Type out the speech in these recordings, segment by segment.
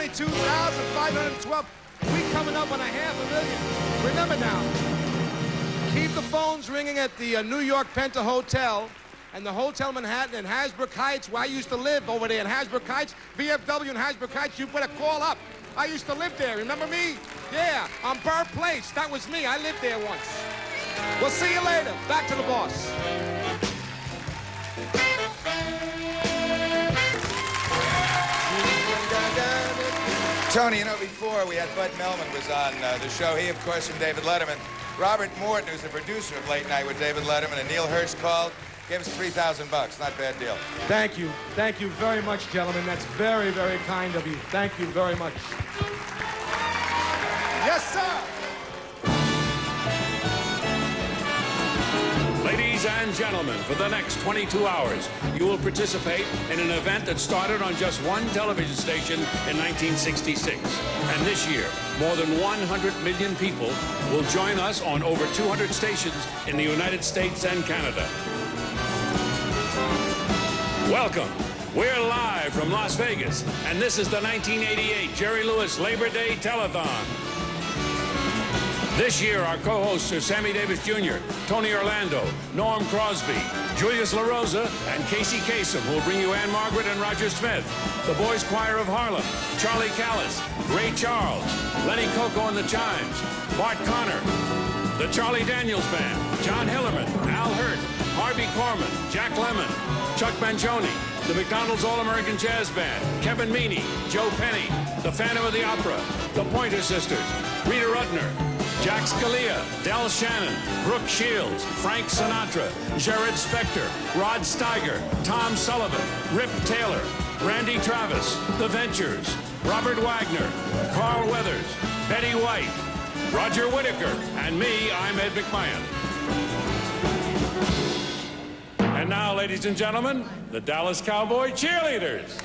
22,512. We coming up on 500,000. Remember now, keep the phones ringing at the New York Penta Hotel and the Hotel Manhattan in Hasbrook Heights, where I used to live over there in Hasbrook Heights, VFW in Hasbrook Heights. You better call up. I used to live there. Remember me? Yeah, on Burr Place. That was me. I lived there once. We'll see you later. Back to the boss. Tony, you know, before we had Bud Melman was on the show. He, of course, from David Letterman. Robert Morton, who's the producer of Late Night with David Letterman, and Neil Hirsch called. Gave us $3,000 bucks. Not a bad deal. Thank you. Thank you very much, gentlemen. That's very, very kind of you. Thank you very much. Yes, sir. Ladies and gentlemen, for the next 22 hours, you will participate in an event that started on just one television station in 1966. And this year, more than 100 million people will join us on over 200 stations in the United States and Canada. Welcome. We're live from Las Vegas, and this is the 1988 Jerry Lewis Labor Day Telethon. This year, our co-hosts are Sammy Davis Jr., Tony Orlando, Norm Crosby, Julius LaRosa, and Casey Kasem, who will bring you Ann Margaret and Roger Smith, the Boys Choir of Harlem, Charlie Callis, Ray Charles, Lenny Coco and the Chimes, Bart Connor, the Charlie Daniels Band, John Hillerman, Al Hurt, Harvey Korman, Jack Lemmon, Chuck Mangione, the McDonald's All-American Jazz Band, Kevin Meaney, Joe Penny, the Phantom of the Opera, the Pointer Sisters, Rita Rudner, Jack Scalia, Del Shannon, Brooke Shields, Frank Sinatra, Jared Spector, Rod Steiger, Tom Sullivan, Rip Taylor, Randy Travis, The Ventures, Robert Wagner, Carl Weathers, Betty White, Roger Whittaker, and me, I'm Ed McMahon. And now, ladies and gentlemen, the Dallas Cowboy Cheerleaders.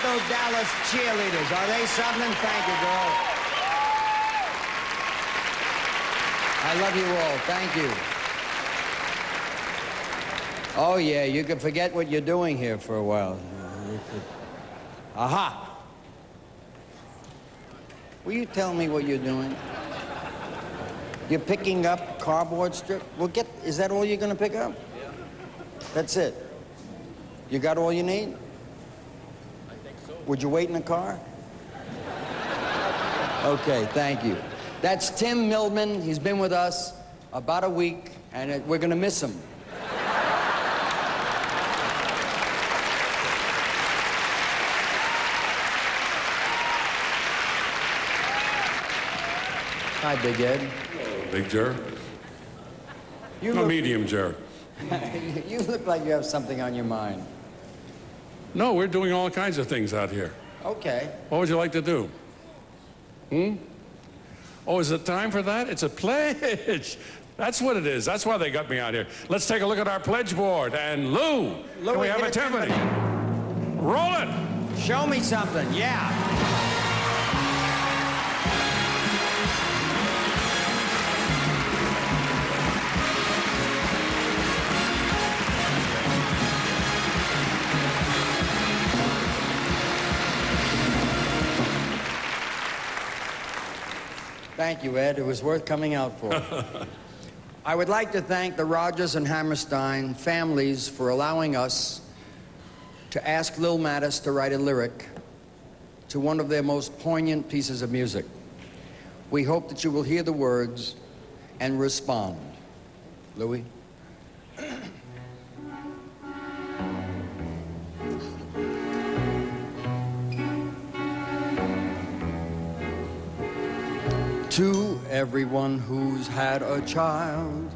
about those Dallas cheerleaders? Are they something? Thank you, girl. I love you all. Thank you. Oh, yeah, you can forget what you're doing here for a while. Aha! Will you tell me what you're doing? You're picking up cardboard strip? Well, is that all you're gonna pick up? Yeah. That's it? You got all you need? I think so. Would you wait in the car? Okay, thank you. That's Tim Millman. He's been with us about a week, and we're gonna miss him. Hi, Big Ed. Big Jer? No, medium Jer. You look like you have something on your mind. No, we're doing all kinds of things out here. Okay. What would you like to do? Oh, is it time for that? It's a pledge. That's what it is. That's why they got me out here. Let's take a look at our pledge board. And Lou, can we have a timpani? Roll it. Show me something, yeah. Thank you, Ed. It was worth coming out for. I would like to thank the Rogers and Hammerstein families for allowing us to ask Lil Mattis to write a lyric to one of their most poignant pieces of music. We hope that you will hear the words and respond. Louis? To everyone who's had a child,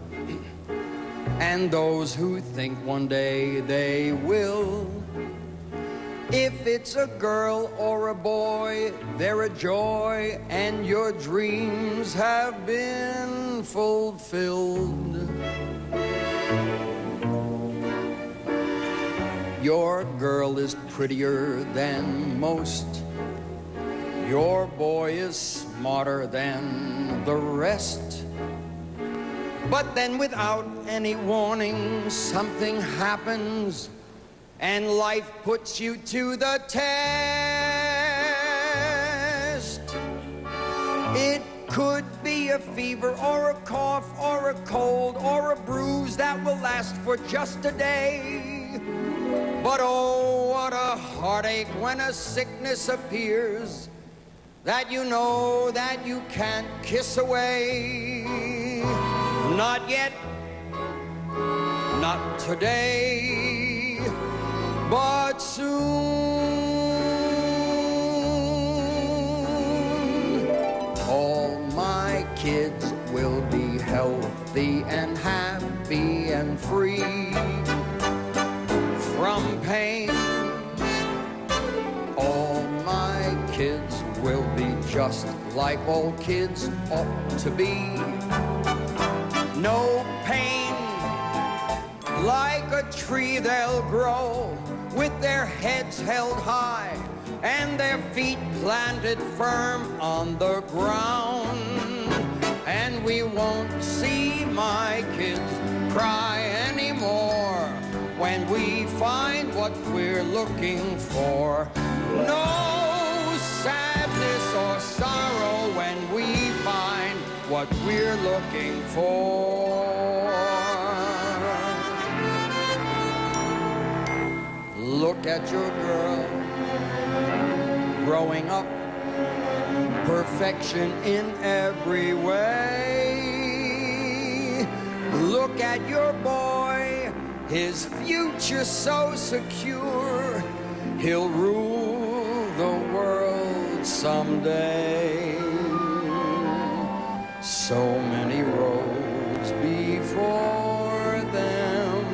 and those who think one day they will, if it's a girl or a boy, they're a joy, and your dreams have been fulfilled. Your girl is prettier than most. Your boy is smarter than the rest. But then without any warning, something happens and life puts you to the test. It could be a fever or a cough or a cold or a bruise that will last for just a day. But oh, what a heartache when a sickness appears that you know that you can't kiss away. Not yet, not today, but soon. All my kids will be healthy and happy and free from pain. All my kids will be just like all kids ought to be. No pain, like a tree they'll grow with their heads held high and their feet planted firm on the ground. And we won't see my kids cry anymore when we find what we're looking for. No sadness or sorrow when we find what we're looking for. Look at your girl growing up, perfection in every way. Look at your boy, his future so secure, he'll rule the world someday. So many roads before them,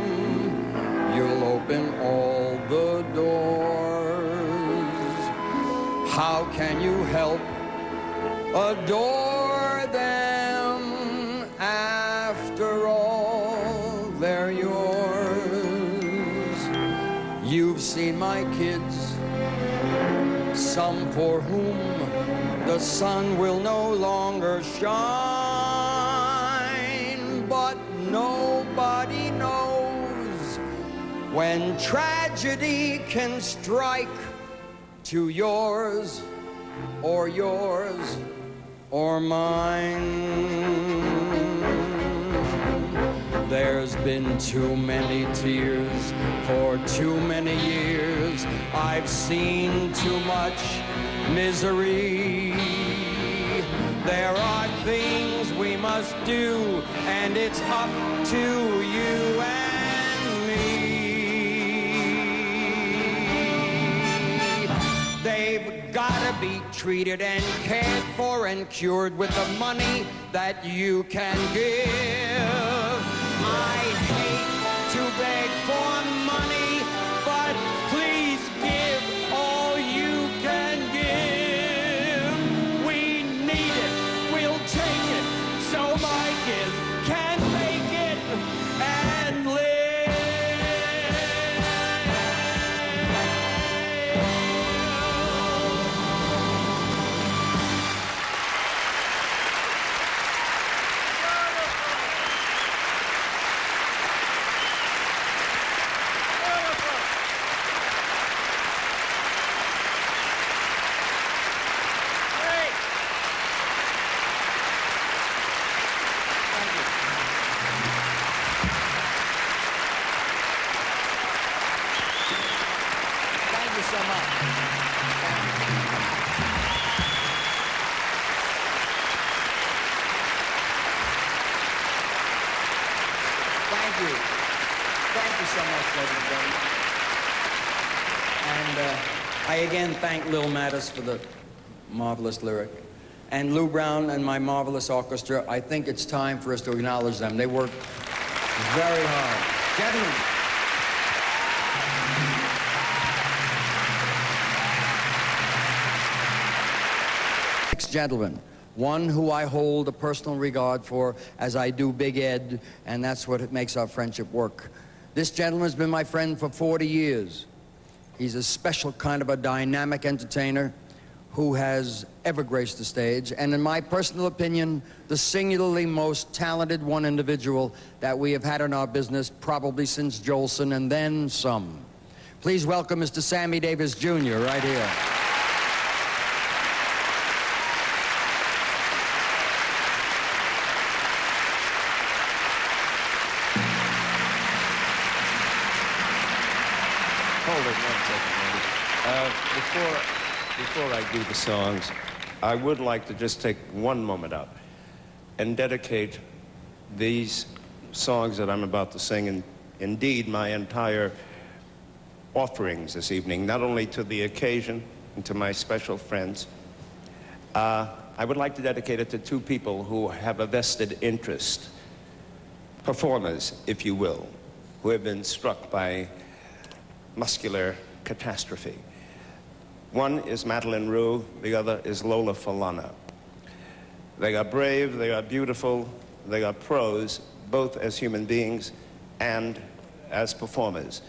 you'll open all the doors. How can you help adore them? After all, they're yours. You've seen my kids some for whom the sun will no longer shine, but nobody knows when tragedy can strike to yours or mine. There's been too many tears for too many years. I've seen too much misery. There are things we must do, and it's up to you and me. They've gotta be treated and cared for and cured with the money that you can give. I hate to beg for money, but please give all you can give. We need it, we'll take it, so my kids can make it and live. I again thank Lil Mattis for the marvelous lyric. And Lou Brown and my marvelous orchestra. I think it's time for us to acknowledge them. They worked very hard. Gentlemen. Next gentleman, one who I hold a personal regard for as I do Big Ed, and that's what makes our friendship work. This gentleman has been my friend for 40 years. He's a special kind of a dynamic entertainer who has ever graced the stage, and in my personal opinion, the singularly most talented one individual that we have had in our business probably since Jolson and then some. Please welcome Mr. Sammy Davis Jr. right here. Hold it 1 second, before I do the songs, I would like to just take one moment out and dedicate these songs that I'm about to sing, and indeed my entire offerings this evening, not only to the occasion and to my special friends. I would like to dedicate it to two people who have a vested interest, performers, if you will, who have been struck by muscular catastrophe. One is Madeline Rue, the other is Lola Falana. They are brave, they are beautiful, they are pros, both as human beings and as performers.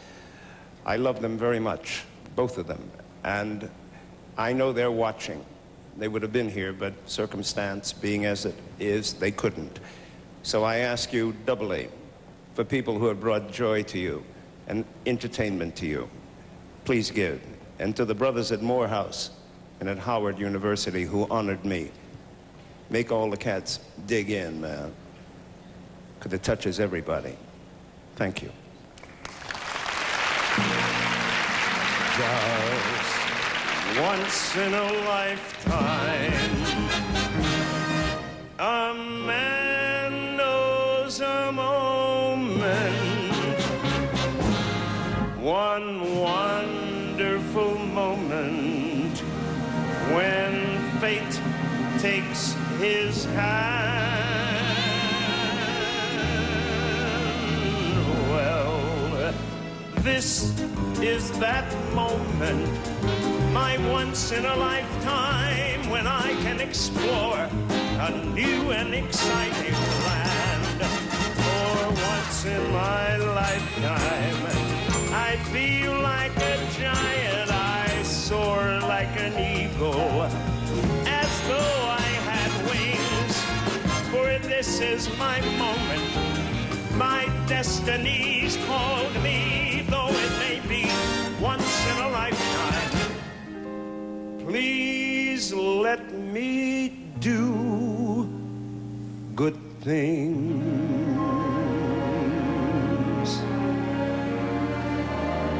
I love them very much, both of them, and I know they're watching. They would have been here, but circumstance being as it is, they couldn't. So I ask you doubly, for people who have brought joy to you and entertainment to you, please give. And to the brothers at Morehouse and at Howard University who honored me, make all the cats dig in, man, because it touches everybody. Thank you. Just once in a lifetime, a man knows a moment, one wonderful moment when fate takes his hand. Well, this is that moment, my once in a lifetime, when I can explore a new and exciting land. For once in my lifetime, I feel like a giant, I soar like an eagle. eagle, as though I had wings. For this is my moment, my destiny's called me, though it may be once in a lifetime. Please let me do good things.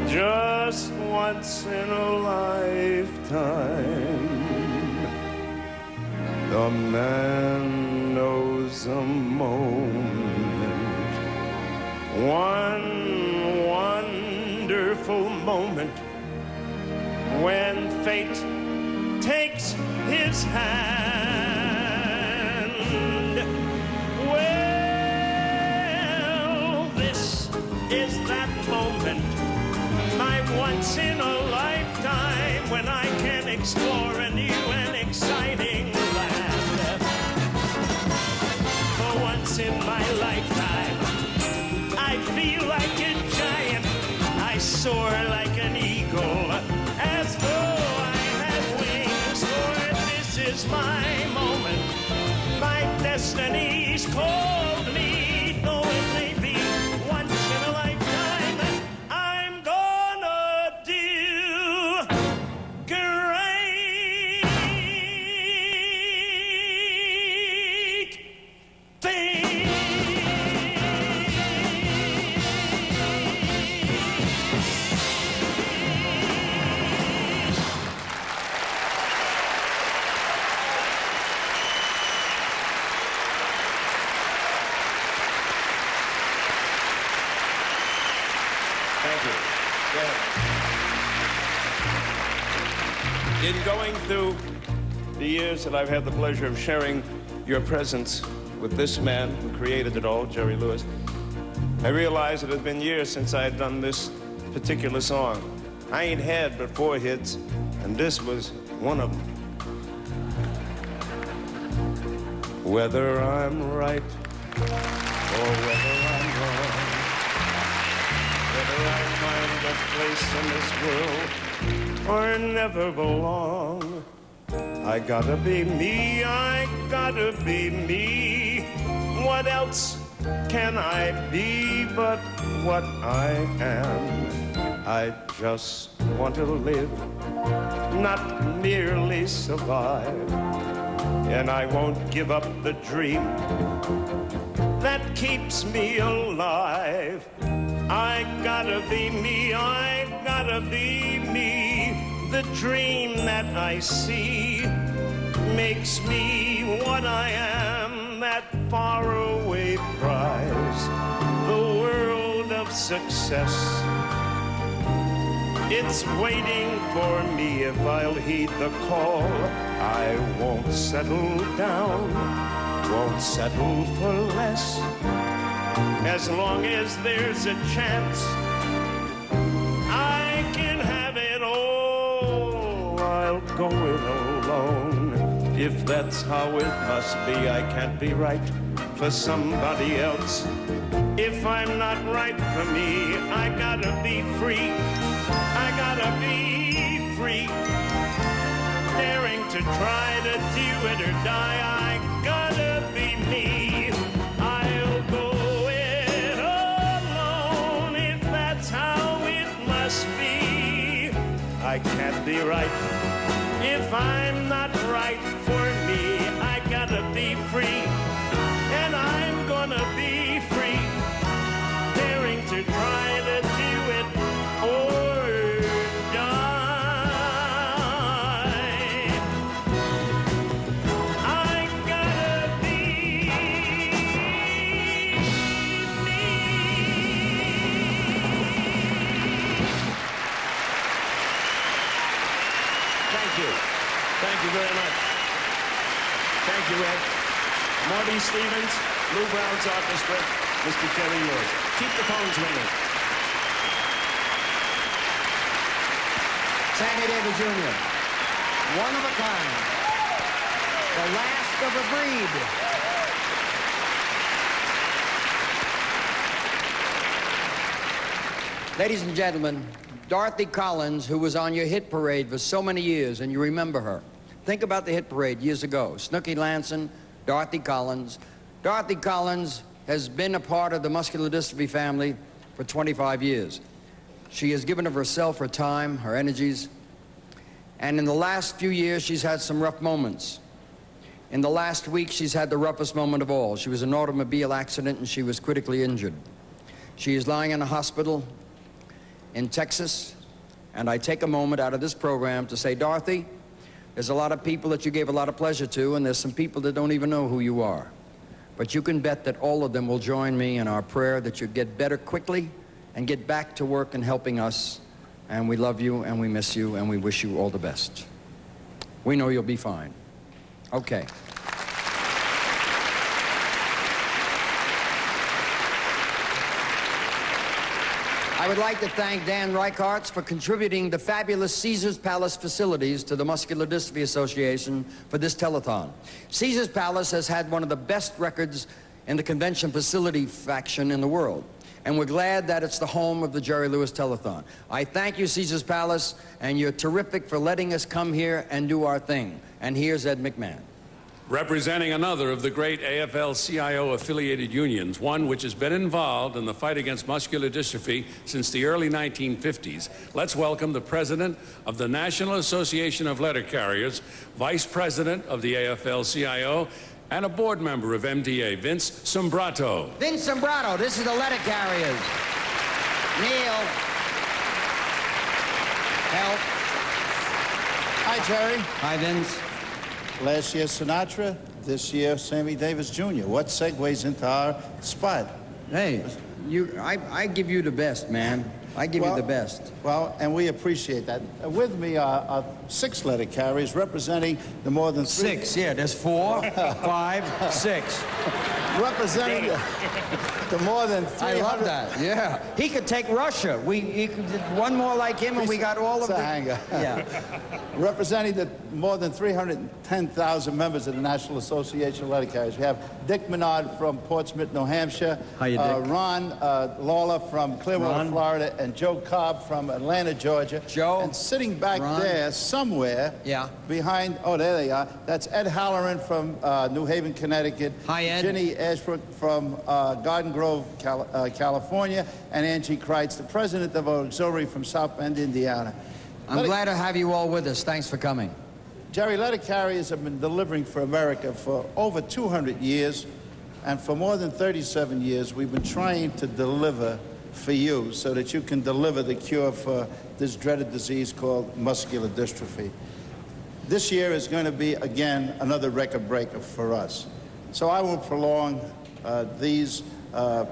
Just once in a lifetime, the man knows a moment, one wonderful moment, when fate takes his hand. Well, this is that moment, my once in a lifetime, when I can explore a new and exciting land. For once in my lifetime, I feel like a giant, I soar like an eagle, as though I had wings. For this is my moment, my destiny's called me, though it may be once in a lifetime. I'm gonna do great things. Thank you. Go ahead. In going through the years that I've had the pleasure of sharing your presence with this man who created it all, Jerry Lewis, I realized it had been years since I had done this particular song. I ain't had but 4 hits, and this was one of them. Whether I'm right or whether I'm wrong, whether I find a place in this world or never belong, I gotta be me, I gotta be me. What else can I be but what I am? I just want to live, not merely survive. And I won't give up the dream that keeps me alive. I gotta be me, I gotta be me. The dream that I see makes me what I am, that faraway prize, the world of success. It's waiting for me if I'll heed the call. I won't settle down, won't settle for less. As long as there's a chance, I can have it all. I'll go it alone. If that's how it must be, I can't be right for somebody else. If I'm not right for me, I gotta be free. I gotta be free. Daring to try to do it or die, I gotta be me. I'll go it alone if that's how it must be. I can't be right if I'm not right for me. I gotta be free, and I'm gonna be free. Daring to try to do it or die. I gotta be me. Thank you. Thank you very much. Thank you, Ed. Marty Stevens, Lou Brown's orchestra, Mr. Jerry Lewis. Keep the phones ringing. Sammy Davis Jr., one of a kind, the last of a breed. Ladies and gentlemen, Dorothy Collins, who was on your hit parade for so many years, and you remember her. Think about the hit parade years ago. Snooky Lanson, Dorothy Collins. Dorothy Collins has been a part of the muscular dystrophy family for 25 years. She has given of herself, her time, her energies. And in the last few years, she's had some rough moments. In the last week, she's had the roughest moment of all. She was in an automobile accident and she was critically injured. She is lying in a hospital in Texas, and I take a moment out of this program to say, Dorothy, there's a lot of people that you gave a lot of pleasure to, and there's some people that don't even know who you are. But you can bet that all of them will join me in our prayer that you get better quickly and get back to work and helping us. And we love you, and we miss you, and we wish you all the best. We know you'll be fine. Okay. I would like to thank Dan Reichardt for contributing the fabulous Caesars Palace facilities to the Muscular Dystrophy Association for this telethon. Caesars Palace has had one of the best records in the convention facility faction in the world, and we're glad that it's the home of the Jerry Lewis Telethon. I thank you, Caesars Palace, and you're terrific for letting us come here and do our thing. And here's Ed McMahon. Representing another of the great AFL-CIO affiliated unions, one which has been involved in the fight against muscular dystrophy since the early 1950s, let's welcome the president of the National Association of Letter Carriers, vice president of the AFL-CIO, and a board member of MDA, Vince Sombrato. Vince Sombrato, this is the letter carriers. Neil. Help. Hi, Jerry. Hi, Vince. Last year, Sinatra. This year, Sammy Davis Jr. What segues into our spot? Hey, I give you the best, man. I give you the best. Well, and we appreciate that. With me are 6 letter carriers representing the more than 6, yeah, there's 4, 5, 6. Representing the more than 300... I love that, yeah. He could take Russia. He could one more like him and we got all of the... hanger. Yeah. Representing the more than 310,000 members of the National Association of Letter Carriers. We have Dick Menard from Portsmouth, New Hampshire. How you, Dick? Ron Lawler from Clearwater, Florida, and Joe Cobb from Atlanta, Georgia. Joe. And sitting back there somewhere, behind, oh, there they are. That's Ed Halloran from New Haven, Connecticut. Hi, Ed. Ginny Ashbrook from Garden Grove, California, and Angie Kreitz, the president of Auxiliary from South Bend, Indiana. I'm glad to have you all with us. Thanks for coming. Jerry, letter carriers have been delivering for America for over 200 years, and for more than 37 years, we've been trying to deliver for you so that you can deliver the cure for this dreaded disease called muscular dystrophy. This year is going to be, again, another record breaker for us. So I will prolong these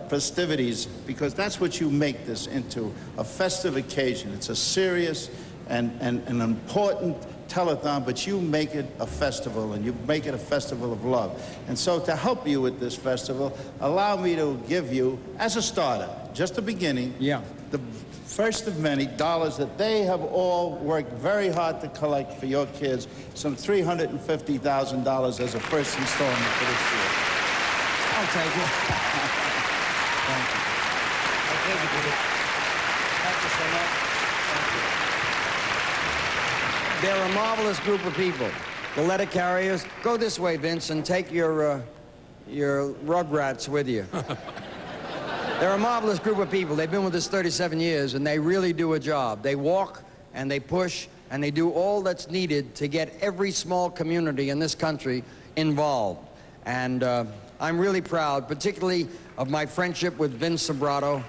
festivities because that's what you make this into, a festive occasion. It's a serious and an important telethon, but you make it a festival, and you make it a festival of love. And so to help you with this festival, allow me to give you, as a starter, just a beginning, the first of many dollars that they have all worked very hard to collect for your kids, some $350,000 as a first installment for this year. I'll take it. Thank you. I'll take it. Thank you so much. They're a marvelous group of people. The letter carriers. Go this way, Vince, and take your rugrats with you. They're a marvelous group of people. They've been with us 37 years, and they really do a job. They walk, and they push, and they do all that's needed to get every small community in this country involved. And I'm really proud, particularly of my friendship with Vince Sombrato.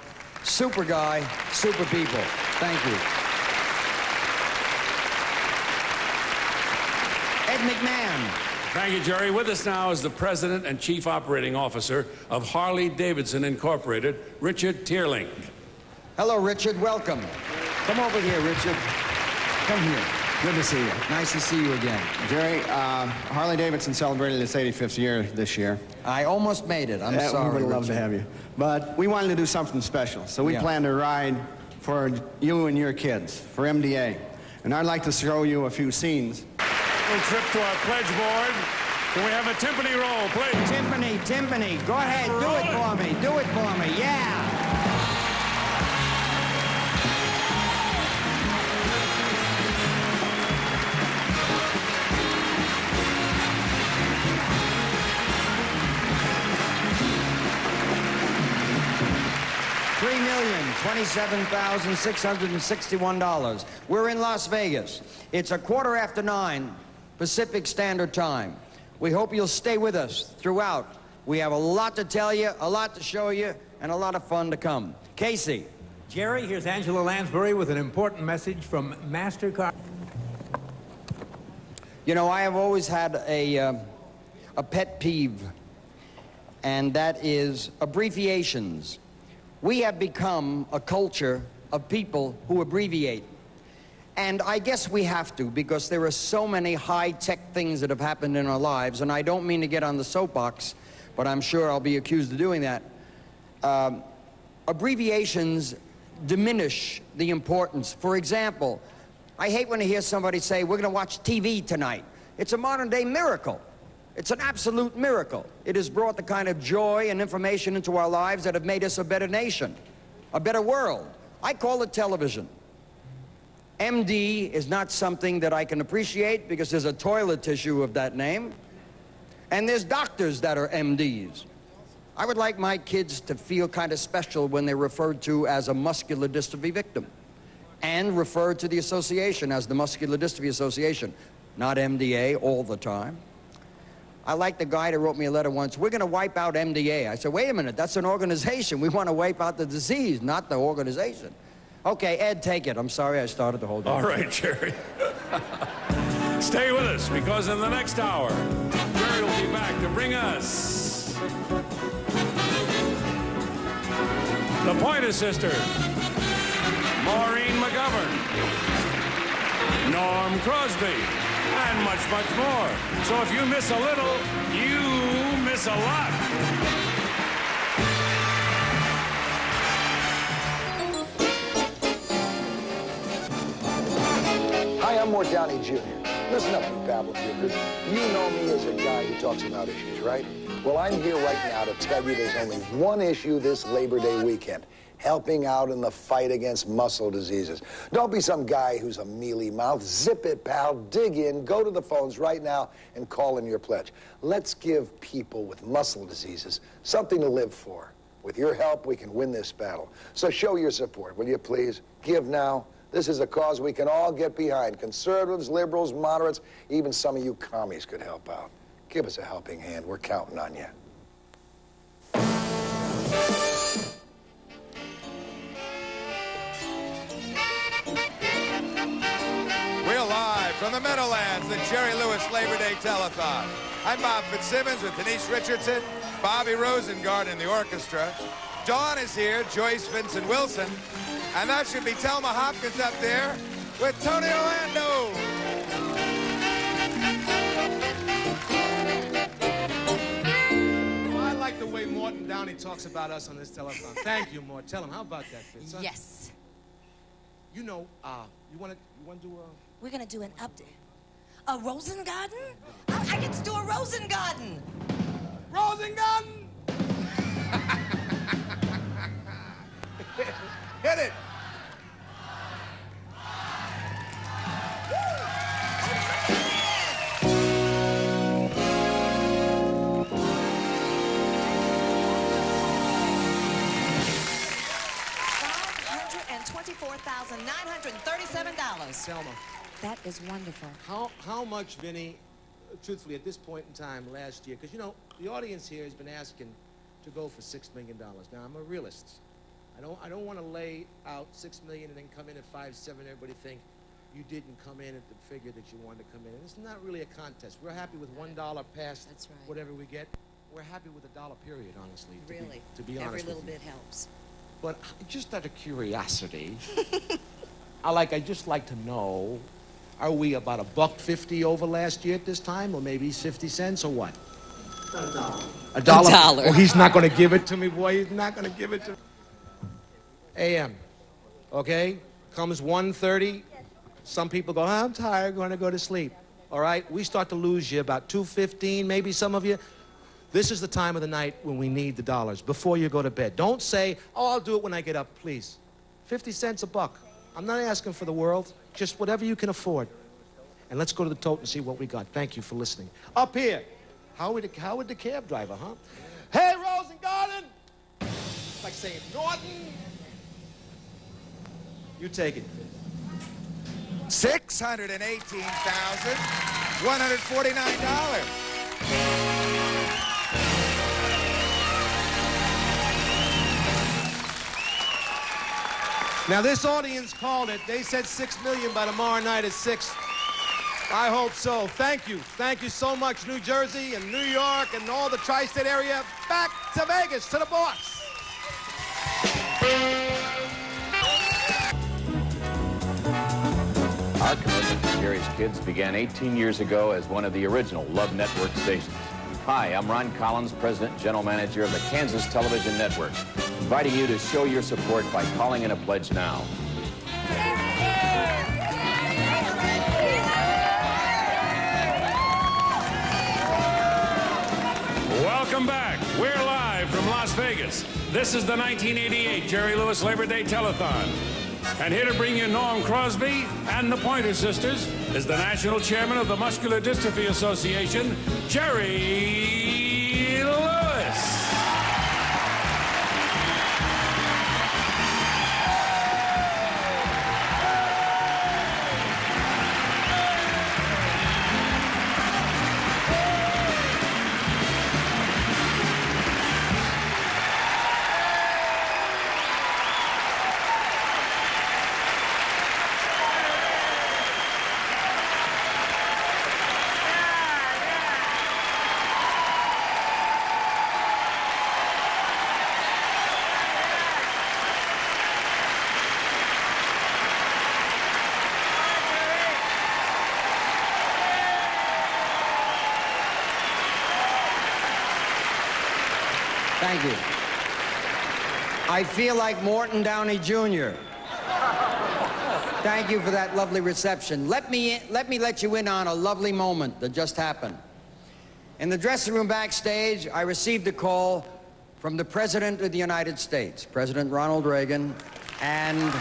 Super guy, super people. Thank you. Ed McMahon. Thank you, Jerry. With us now is the President and Chief Operating Officer of Harley-Davidson Incorporated, Richard Teerling. Hello, Richard. Welcome. Come over here, Richard. Come here. Good to see you. Nice to see you again. Jerry, Harley-Davidson celebrated its 85th year this year. I almost made it. I'm sorry, We would love to have you. But we wanted to do something special, so we planned a ride for you and your kids, for MDA. And I'd like to show you a few scenes. Trip to our pledge board. Can we have a timpani roll, please? Timpani. Go ahead, do it for me. Do it for me, yeah. $3,027,661. We're in Las Vegas. It's 9:15 Pacific Standard Time. We hope you'll stay with us throughout. We have a lot to tell you, a lot to show you, and a lot of fun to come. Casey. Jerry, here's Angela Lansbury with an important message from MasterCard. You know, I have always had a pet peeve, and that is abbreviations. We have become a culture of people who abbreviate. And I guess we have to, because there are so many high-tech things that have happened in our lives, and I don't mean to get on the soapbox, but I'm sure I'll be accused of doing that. Abbreviations diminish the importance. For example, I hate when I hear somebody say, we're going to watch TV tonight. It's a modern-day miracle. It's an absolute miracle. It has brought the kind of joy and information into our lives that have made us a better nation, a better world. I call it television. MD is not something that I can appreciate because there's a toilet tissue of that name. And there's doctors that are MDs. I would like my kids to feel kind of special when they're referred to as a muscular dystrophy victim and referred to the association as the Muscular Dystrophy Association, not MDA all the time. I like the guy that wrote me a letter once, we're going to wipe out MDA. I said, wait a minute, that's an organization. We want to wipe out the disease, not the organization. Okay, Ed, take it. I'm sorry I started the whole day. All right, Jerry. Stay with us, because in the next hour, Jerry will be back to bring us the Pointer Sisters, Maureen McGovern, Norm Crosby, and much, much more. So if you miss a little, you miss a lot. Hi, I'm Mort Downey Jr. Listen up, you babble dickers. You know me as a guy who talks about issues, right? Well, I'm here right now to tell you there's only one issue this Labor Day weekend: helping out in the fight against muscle diseases. Don't be some guy who's a mealy mouth. Zip it, pal. Dig in. Go to the phones right now and call in your pledge. Let's give people with muscle diseases something to live for. With your help, we can win this battle. So show your support, will you please? Give now. This is a cause we can all get behind. Conservatives, liberals, moderates, even some of you commies could help out. Give us a helping hand. We're counting on you. We're live from the Meadowlands, the Jerry Lewis Labor Day Telethon. I'm Bob Fitzsimmons with Denise Richardson, Bobby Rosengard in the orchestra. Dawn is here, Joyce Vincent Wilson, and that should be Thelma Hopkins up there with Tony Orlando. I like the way Morton Downey talks about us on this telethon. Thank you, Mort. Tell him, how about that, Fitz? Huh? Yes. You know, you want to do a... We're going to do an update. A Rosengarten? I get to do a Rosengarten. Rosengarten! Hit it! $524,937. Selma. That is wonderful. How much, Vinny, truthfully, at this point in time last year, because, you know, the audience here has been asking to go for $6 million. Now, I'm a realist. I don't want to lay out $6 million and then come in at 5.7. Everybody think you didn't come in at the figure that you wanted to come in. And it's not really a contest. We're happy with $1 past whatever we get. We're happy with $1 period, honestly. Really? To be honest Every with little you. bit helps. But just out of curiosity, I just like to know, are we about $1.50 over last year at this time, or maybe 50 cents, or what? $1. $1? Oh, he's not going to give it to me, boy. He's not going to give it to me. AM, okay? Comes 1:30. Some people go, I'm tired, going to go to sleep. All right? We start to lose you about 2:15, maybe some of you. This is the time of the night when we need the dollars, before you go to bed. Don't say, oh, I'll do it when I get up, please. 50 cents a buck. I'm not asking for the world, just whatever you can afford. And let's go to the tote and see what we got. Thank you for listening. Up here, Howard the cab driver, huh? Hey, Rosengarten! Like say Norton. You take it. $618,149. Now, this audience called it. They said 6 million by tomorrow night at 6. I hope so. Thank you. Thank you so much, New Jersey and New York and all the tri-state area. Back to Vegas, to the boss. Our commitment to Jerry's Kids began 18 years ago as one of the original Love Network stations. Hi, I'm Ron Collins, President and General Manager of the Kansas Television Network, inviting you to show your support by calling in a pledge now. Welcome back. We're live from Las Vegas. This is the 1988 Jerry Lewis Labor Day Telethon. And here to bring you Norm Crosby and the Pointer Sisters is the National Chairman of the Muscular Dystrophy Association, Jerry Lewis. Thank you. I feel like Morton Downey Jr. Thank you for that lovely reception. Let me let you in on a lovely moment that just happened. In the dressing room backstage, I received a call from the President of the United States, President Ronald Reagan, and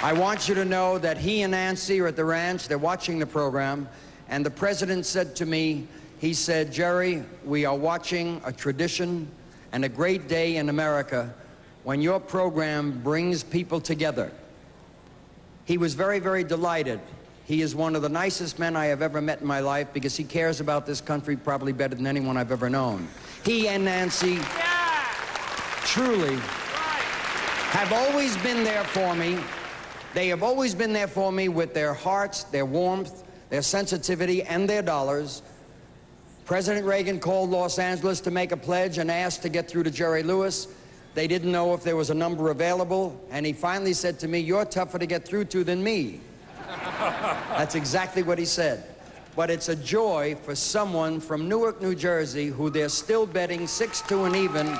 I want you to know that he and Nancy are at the ranch. They're watching the program, and the President said to me, he said, Jerry, we are watching a tradition and a great day in America when your program brings people together. He was very, very delighted. He is one of the nicest men I have ever met in my life because he cares about this country probably better than anyone I've ever known. He and Nancy truly have always been there for me. They have always been there for me with their hearts, their warmth, their sensitivity, and their dollars. President Reagan called Los Angeles to make a pledge and asked to get through to Jerry Lewis. They didn't know if there was a number available, and he finally said to me, you're tougher to get through to than me. That's exactly what he said. But it's a joy for someone from Newark, New Jersey, who they're still betting 6-2 and even.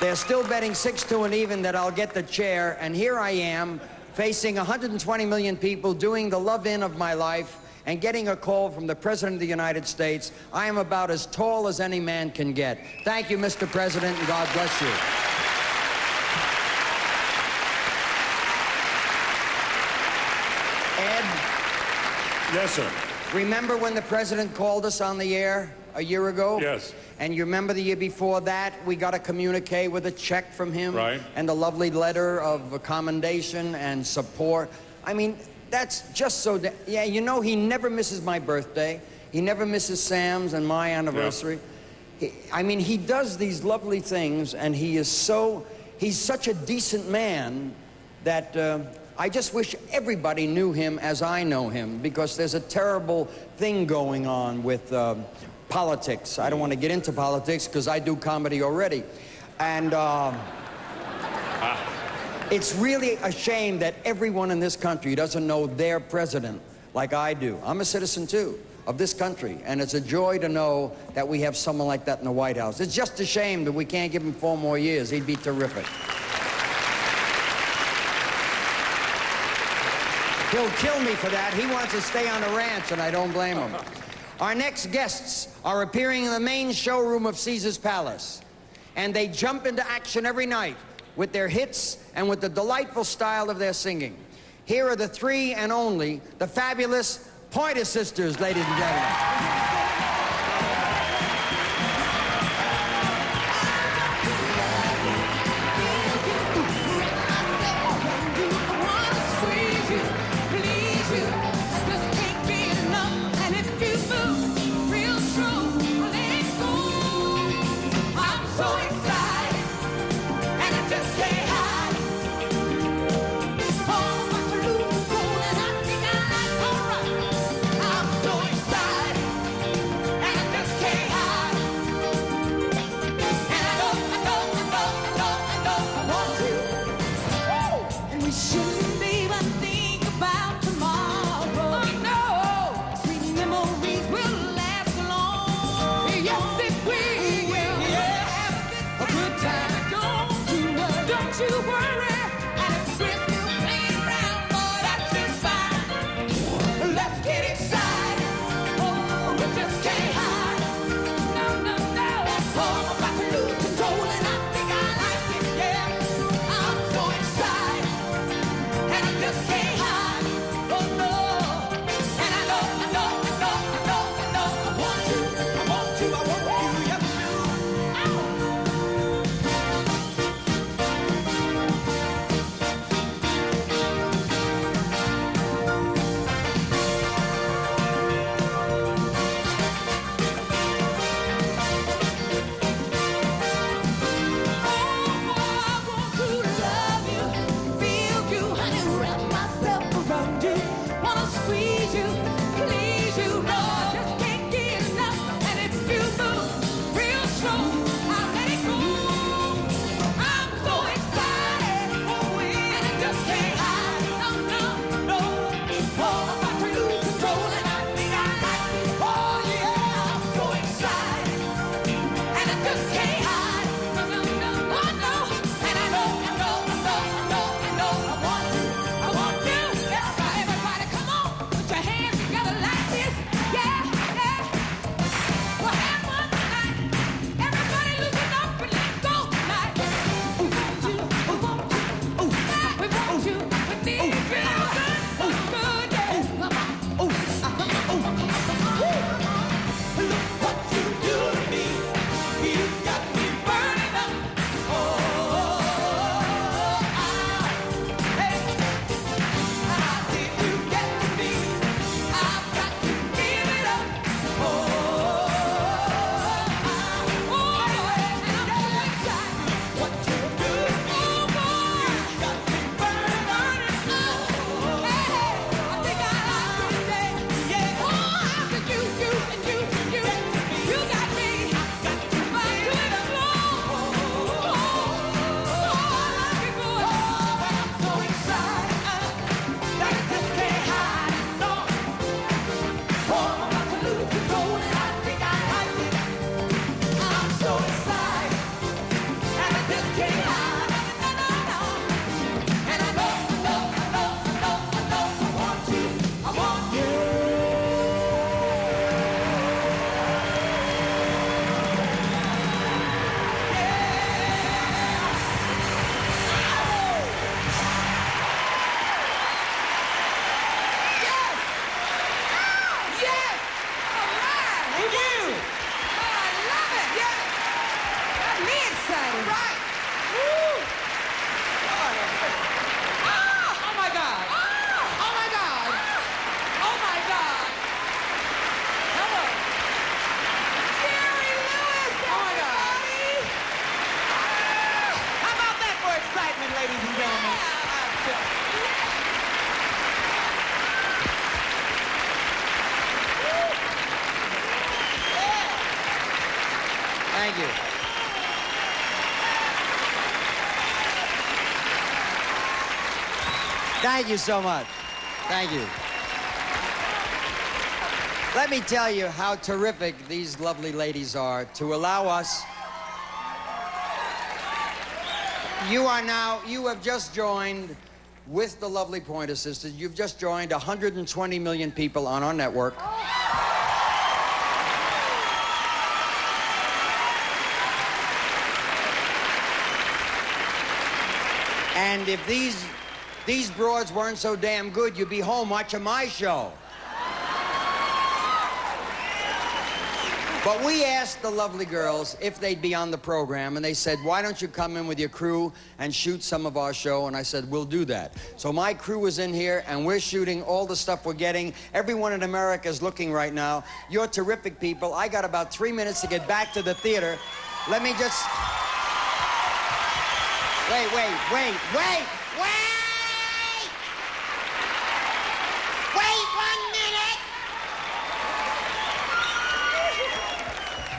They're still betting 6-2 and even that I'll get the chair, and here I am, facing 120 million people, doing the love-in of my life, and getting a call from the President of the United States. I am about as tall as any man can get. Thank you, Mr. President, and God bless you. Ed? Yes, sir. Remember when the President called us on the air a year ago? Yes. And you remember the year before that, we got a communique with a check from him? Right. And a lovely letter of commendation and support. I mean, that's just so, yeah, you know, he never misses my birthday. He never misses Sam's and my anniversary. Yeah. I mean, he does these lovely things, and he's such a decent man that I just wish everybody knew him as I know him, because there's a terrible thing going on with politics. I don't want to get into politics because I do comedy already. And it's really a shame that everyone in this country doesn't know their president like I do. I'm a citizen, too, of this country, and it's a joy to know that we have someone like that in the White House. It's just a shame that we can't give him 4 more years. He'd be terrific. He'll kill me for that. He wants to stay on the ranch, and I don't blame him. Our next guests are appearing in the main showroom of Caesar's Palace, and they jump into action every night with their hits and with the delightful style of their singing. Here are the 3 and only, the fabulous Pointer Sisters, ladies and gentlemen. Thank you. Thank you so much. Thank you. Let me tell you how terrific these lovely ladies are to allow us. You have just joined with the lovely Pointer Sisters. You've just joined 120 million people on our network. And if these broads weren't so damn good, you'd be home watching my show. But we asked the lovely girls if they'd be on the program, and they said, why don't you come in with your crew and shoot some of our show? And I said, we'll do that. So my crew is in here, and we're shooting all the stuff we're getting. Everyone in America is looking right now. You're terrific people. I got about 3 minutes to get back to the theater. Let me just... Wait. Wait 1 minute!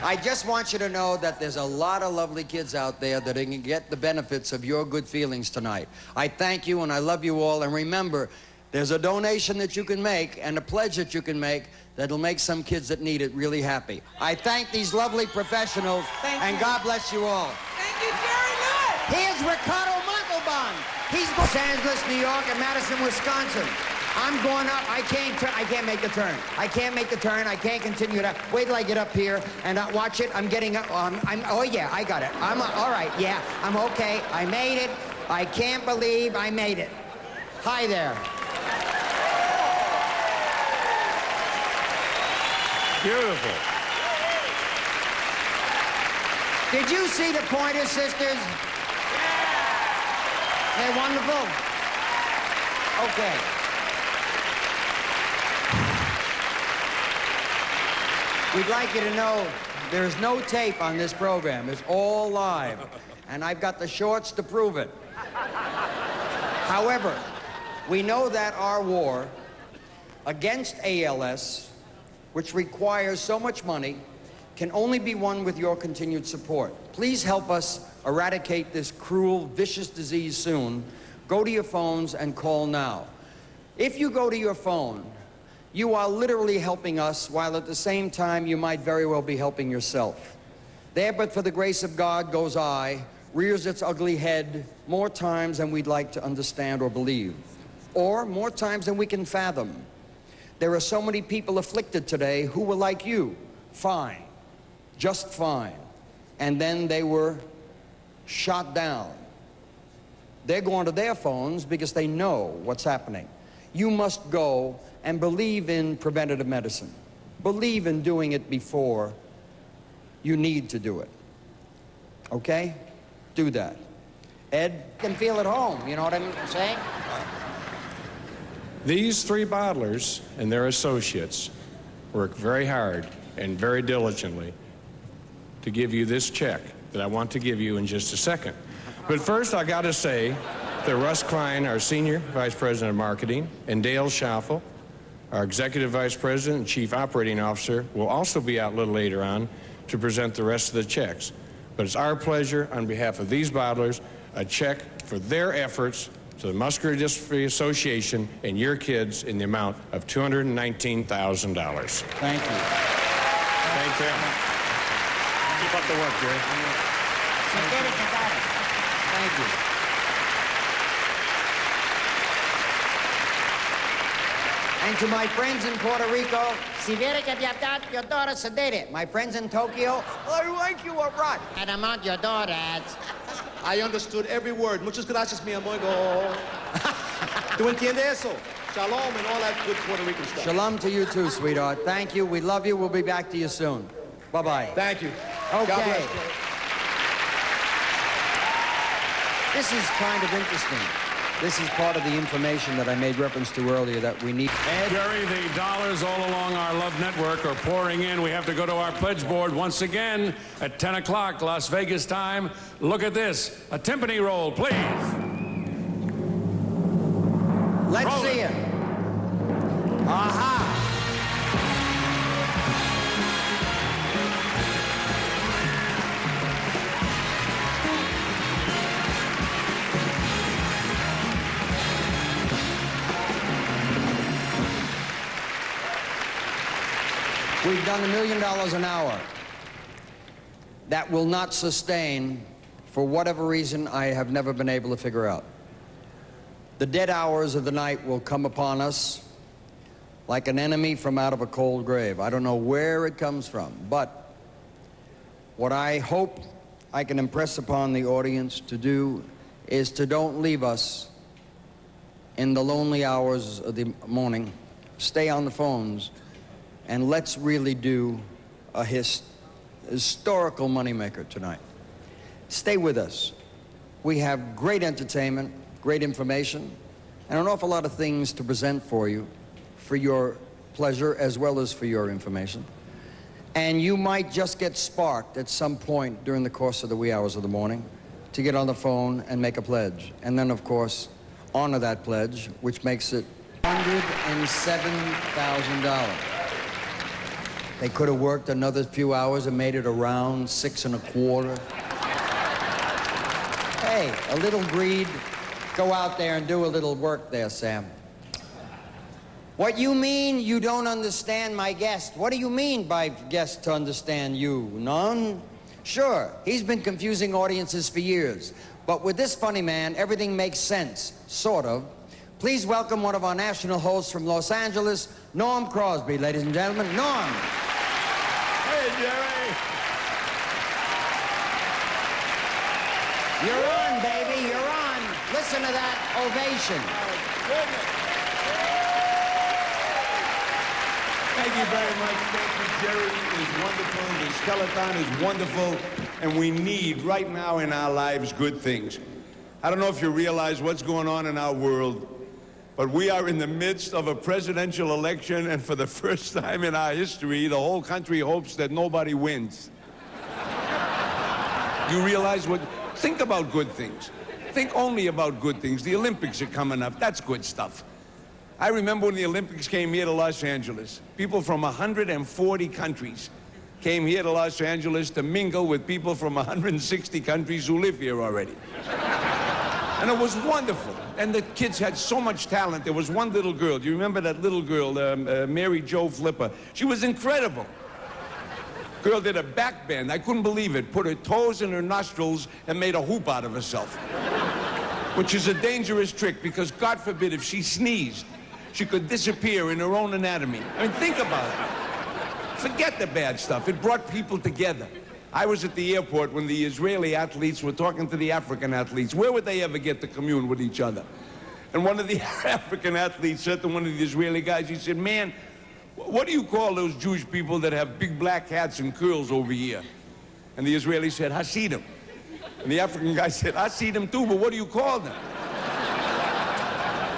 I just want you to know that there's a lot of lovely kids out there that can get the benefits of your good feelings tonight. I thank you and I love you all. And remember, there's a donation that you can make and a pledge that you can make that'll make some kids that need it really happy. I thank these lovely professionals, and God bless you all. Thank you, Jerry Lewis. Here's Ricardo Montalban. He's from Los Angeles, New York, and Madison, Wisconsin. I'm going up. I can't make the turn. I can't make the turn. I can't continue to. Wait till I get up here and watch it. I'm getting up. Oh yeah, I got it. I'm all right. Yeah, I'm okay. I made it. I can't believe I made it. Hi there. Beautiful. Did you see the Pointer Sisters? They're wonderful. Okay. We'd like you to know there's no tape on this program. It's all live. And I've got the shorts to prove it. However, we know that our war against ALS, which requires so much money, can only be won with your continued support. Please help us eradicate this cruel, vicious disease soon. Go to your phones and call now. If you go to your phone, you are literally helping us, while at the same time you might very well be helping yourself. There but for the grace of God goes I, rears its ugly head more times than we'd like to understand or believe, or more times than we can fathom. There are so many people afflicted today who were like you, fine, just fine, and then they were shot down. They're going to their phones because they know what's happening. You must go and believe in preventative medicine. Believe in doing it before you need to do it. Okay? Do that. Ed? You can feel at home, you know what I'm saying? These three bottlers and their associates work very hard and very diligently to give you this check that I want to give you in just a second. But first, I got to say that Russ Klein, our Senior Vice President of Marketing, and Dale Schaffel, our Executive Vice President and Chief Operating Officer, will also be out a little later on to present the rest of the checks. But it's our pleasure, on behalf of these bottlers, a check for their efforts to the Muscular Dystrophy Association and your kids in the amount of $219,000. Thank you. Thank you. Keep up the work, Jerry. Thank you. And to my friends in Puerto Rico, Si viera que te atat your daughter sedere. my friends in Tokyo, I like you a lot. And I'm out your daughters. I understood every word. Muchas gracias, mi amigo. ¿Tú entiendes eso? Shalom and all that good Puerto Rican stuff. Shalom to you too, sweetheart. Thank you. We love you. We'll be back to you soon. Bye-bye. Thank you. Okay. God bless. This is kind of interesting. This is part of the information that I made reference to earlier that we need. Jerry, the dollars all along our Love Network are pouring in. We have to go to our pledge board once again at 10 o'clock Las Vegas time. Look at this. A timpani roll, please. Let's Roll see it. Aha. We've done $1 million an hour. That will not sustain, for whatever reason I have never been able to figure out. The dead hours of the night will come upon us like an enemy from out of a cold grave. I don't know where it comes from, but what I hope I can impress upon the audience to do is to don't leave us in the lonely hours of the morning. Stay on the phones. And let's really do a historical moneymaker tonight. Stay with us. We have great entertainment, great information, and an awful lot of things to present for you, for your pleasure as well as for your information. And you might just get sparked at some point during the course of the wee hours of the morning to get on the phone and make a pledge. And then, of course, honor that pledge, which makes it $107,000. They could have worked another few hours and made it around 6 1/4. Hey, a little greed. Go out there and do a little work there, Sam. What you mean you don't understand my guest? What do you mean by guest to understand you? None? Sure, he's been confusing audiences for years. But with this funny man, everything makes sense, sort of. Please welcome one of our national hosts from Los Angeles, Norm Crosby, ladies and gentlemen. Norm. Hey, Jerry. You're on, baby, you're on. Listen to that ovation. Thank you very much. Thank you, Jerry. It is wonderful. This telethon is wonderful. And we need, right now in our lives, good things. I don't know if you realize what's going on in our world, but we are in the midst of a presidential election, and for the first time in our history, the whole country hopes that nobody wins. You realize what? Think about good things. Think only about good things. The Olympics are coming up. That's good stuff. I remember when the Olympics came here to Los Angeles. People from 140 countries came here to Los Angeles to mingle with people from 160 countries who live here already. And it was wonderful. And the kids had so much talent. There was one little girl. Do you remember that little girl, Mary Jo Flipper? She was incredible. Girl did a back bend. I couldn't believe it. Put her toes in her nostrils and made a hoop out of herself. Which is a dangerous trick because, God forbid, if she sneezed, she could disappear in her own anatomy. I mean, think about it. Forget the bad stuff. It brought people together. I was at the airport when the Israeli athletes were talking to the African athletes. Where would they ever get to commune with each other? And one of the African athletes said to one of the Israeli guys, he said, man, what do you call those Jewish people that have big black hats and curls over here? And the Israeli said, Hasidim. And the African guy said, Hasidim too, but what do you call them?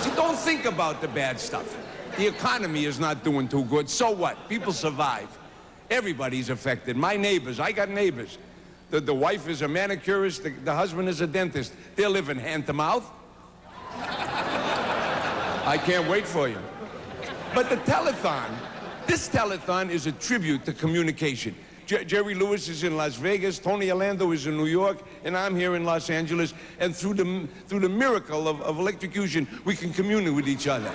See, don't think about the bad stuff. The economy is not doing too good. So what? People survive. Everybody's affected. My neighbors, I got neighbors. The wife is a manicurist, the husband is a dentist. They're living hand to mouth. I can't wait for you. But the telethon, this telethon is a tribute to communication. Jerry Lewis is in Las Vegas, Tony Orlando is in New York, and I'm here in Los Angeles. And through the miracle of electrocution, we can commune with each other.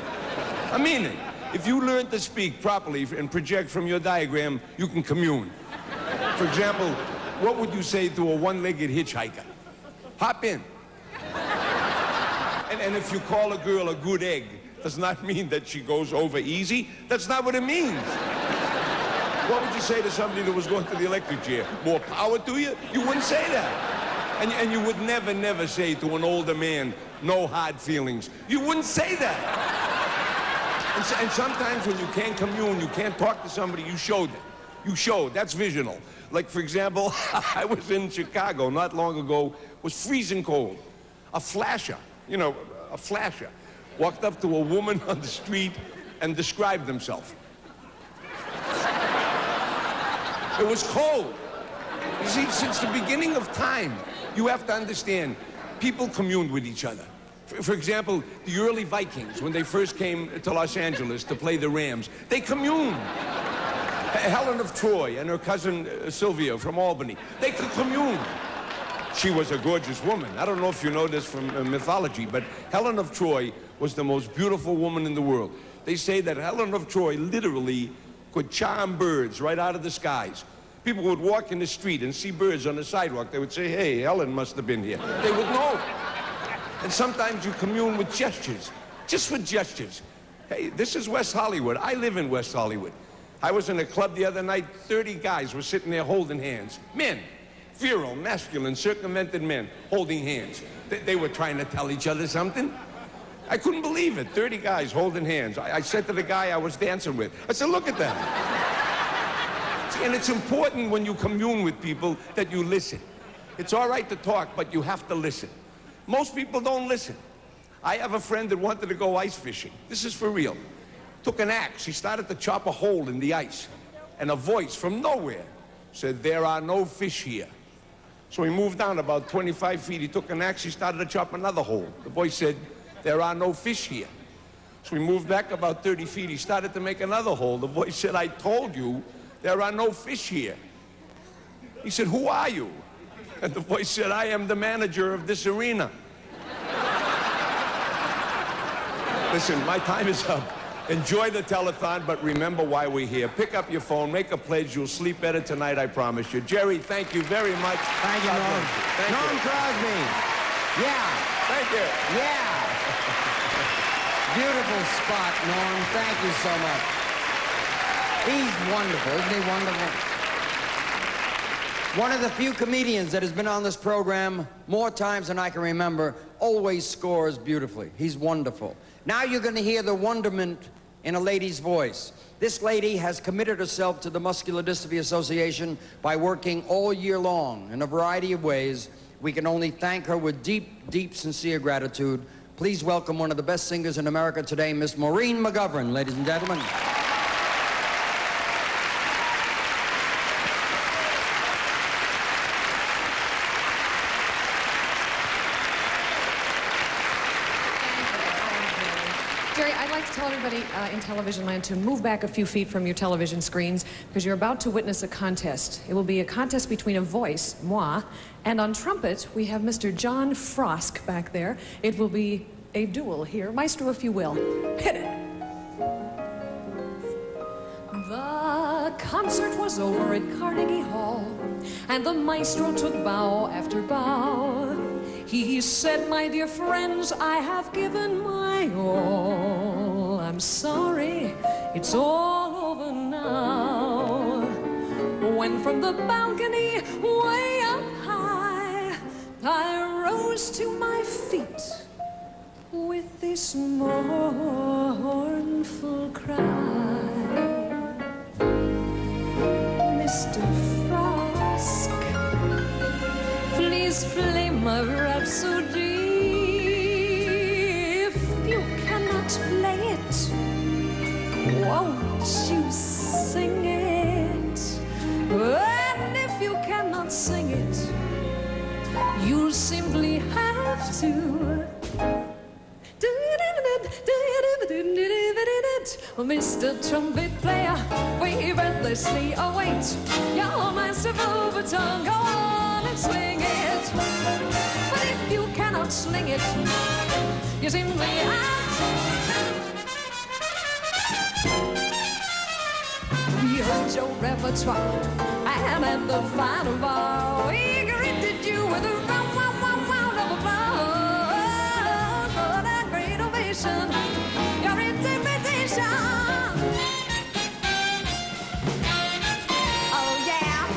I mean it. If you learn to speak properly and project from your diagram, you can commune. For example, what would you say to a one-legged hitchhiker? Hop in. And if you call a girl a good egg, does not mean that she goes over easy. That's not what it means. What would you say to somebody that was going to the electric chair? More power to you? You wouldn't say that. And you would never say to an older man, no hard feelings. You wouldn't say that. And sometimes when you can't commune, you can't talk to somebody, you show them. You show. That's visional. Like, for example, I was in Chicago not long ago. It was freezing cold. A flasher, you know, a flasher, walked up to a woman on the street and described himself. It was cold. You see, since the beginning of time, you have to understand, people communed with each other. For example, the early Vikings, when they first came to Los Angeles to play the Rams, they communed. Helen of Troy and her cousin Sylvia from Albany, they could commune. She was a gorgeous woman. I don't know if you know this from mythology, but Helen of Troy was the most beautiful woman in the world. They say that Helen of Troy literally could charm birds right out of the skies. People would walk in the street and see birds on the sidewalk. They would say, hey, Helen must have been here. They would know. And sometimes you commune with gestures, just with gestures. Hey, this is West Hollywood. I live in West Hollywood. I was in a club the other night, 30 guys were sitting there holding hands. Men, virile, masculine, circumvented men, holding hands. They were trying to tell each other something. I couldn't believe it, 30 guys holding hands. I said to the guy I was dancing with, I said, look at them. See, and it's important when you commune with people that you listen. It's all right to talk, but you have to listen. Most people don't listen. I have a friend that wanted to go ice fishing. This is for real. Took an axe. He started to chop a hole in the ice. And a voice from nowhere said, there are no fish here. So he moved down about 25 feet. He took an axe. He started to chop another hole. The voice said, there are no fish here. So he moved back about 30 feet. He started to make another hole. The voice said, I told you, there are no fish here. He said, who are you? And the voice said, I am the manager of this arena. Listen, my time is up. Enjoy the telethon, but remember why we're here. Pick up your phone, make a pledge. You'll sleep better tonight, I promise you. Jerry, thank you very much. Thank you, Norm. Norm Crosby. Yeah. Thank you. Yeah. Beautiful spot, Norm. Thank you so much. He's wonderful. Isn't he wonderful? One of the few comedians that has been on this program more times than I can remember, always scores beautifully. He's wonderful. Now you're going to hear the wonderment in a lady's voice. This lady has committed herself to the Muscular Dystrophy Association by working all year long in a variety of ways. We can only thank her with deep, deep, sincere gratitude. Please welcome one of the best singers in America today, Miss Maureen McGovern, ladies and gentlemen. Jerry, I'd like to tell everybody in television land to move back a few feet from your television screens because you're about to witness a contest. It will be a contest between a voice, moi, and on trumpet, we have Mr. John Frosk back there. It will be a duel here. Maestro, if you will. Hit it. The the concert was over at Carnegie Hall, and the maestro took bow after bow. He said, my dear friends, I have given my all. I'm sorry, it's all over now. When from the balcony, way up high, I rose to my feet with this mournful cry. Mr. Frost, please play my rhapsody. If you cannot play it, won't you sing it? And if you cannot sing it, you'll simply have to. Mr. Trumpet player, we breathlessly await your masterful baton. Go on and swing it. But if you cannot sling it, you simply have to. We heard your repertoire, and at the final bar, we greeted you with a round of applause. For that great ovation, your intimidation. Oh yeah.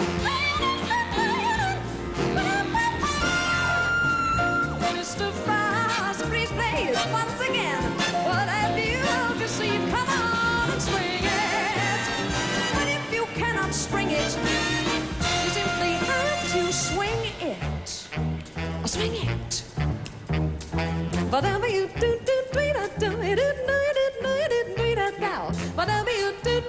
Mr. Frost, please play it once again. Whatever you receive, come on and swing it. But if you cannot spring it, you simply have to swing it. Swing it. Whatever you do, now. Whatever you do,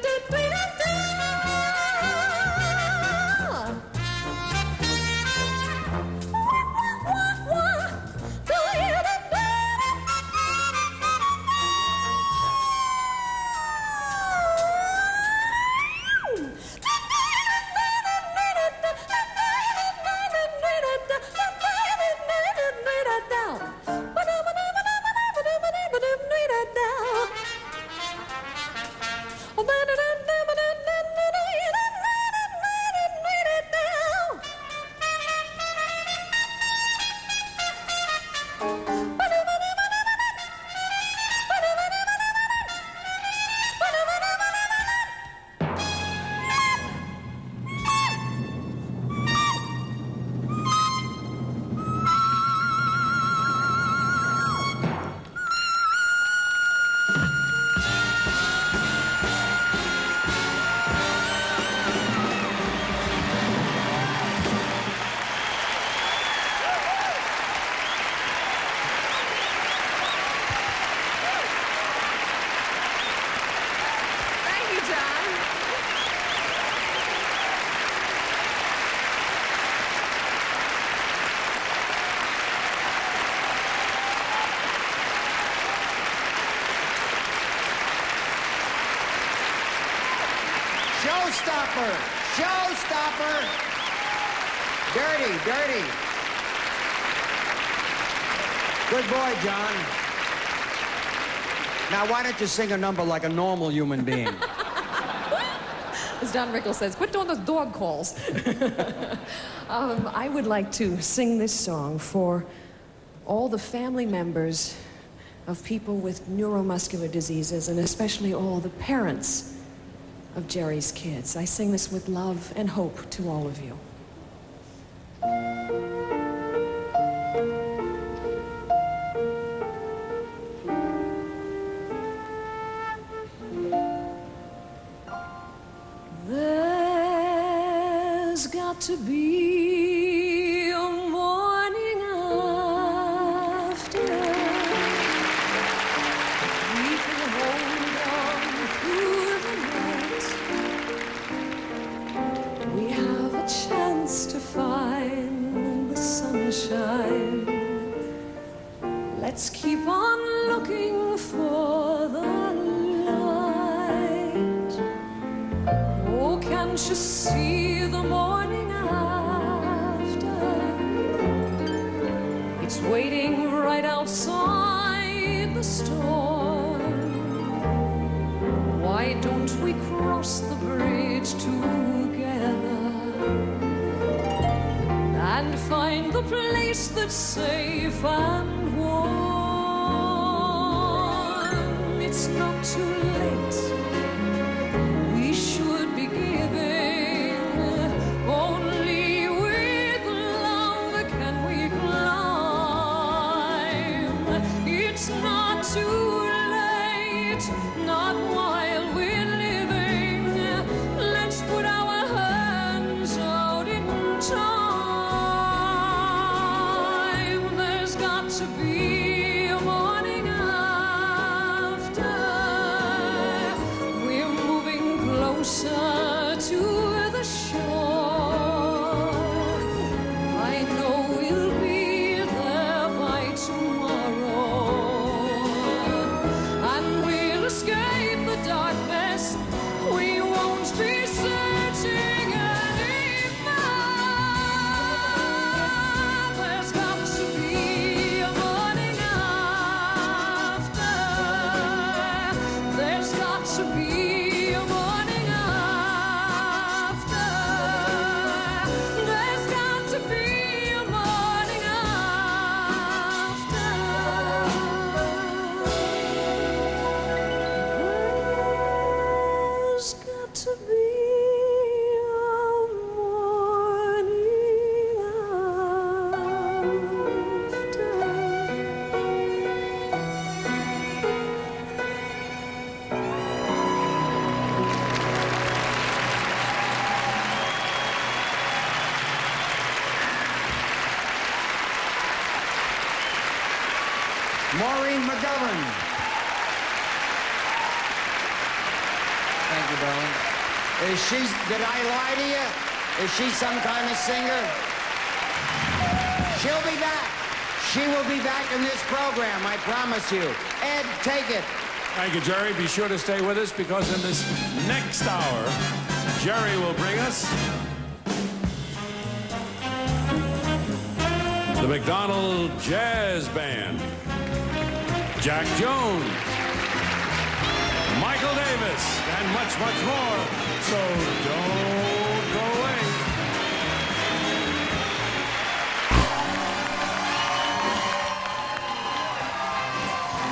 Showstopper! Showstopper! Dirty, dirty. Good boy, John. Now, why don't you sing a number like a normal human being? As Don Rickles says, quit doing those dog calls. I would like to sing this song for all the family members of people with neuromuscular diseases, and especially all the parents of Jerry's kids. I sing this with love and hope to all of you. There's got to be a morning after. We can hold on through the night. We have a chance to find the sunshine. Let's keep on looking for the light. Oh, can't you see the morning after? It's waiting right outside the storm. Why don't we cross the bridge stick together and find the place that's safe and warm. It's not too late. We should be giving. Only with love can we climb. It's not too late, not while we're living. Let's put our hands out in time. There's got to be a morning after. We're moving closer to the shore. I know we'll be there by tomorrow, and we'll escape the darkness. We won't be searching anymore. There's got to be a morning after. There's got to be a morning after. There's got to be a morning after. There's got to be a morning Maureen McGovern. Thank you, darling. Did I lie to you? Is she some kind of singer? She'll be back. She will be back in this program, I promise you. Ed, take it. Thank you, Jerry. Be sure to stay with us because in this next hour, Jerry will bring us the McDonald Jazz Band, Jack Jones, Michael Davis, and much, much more. So don't go away.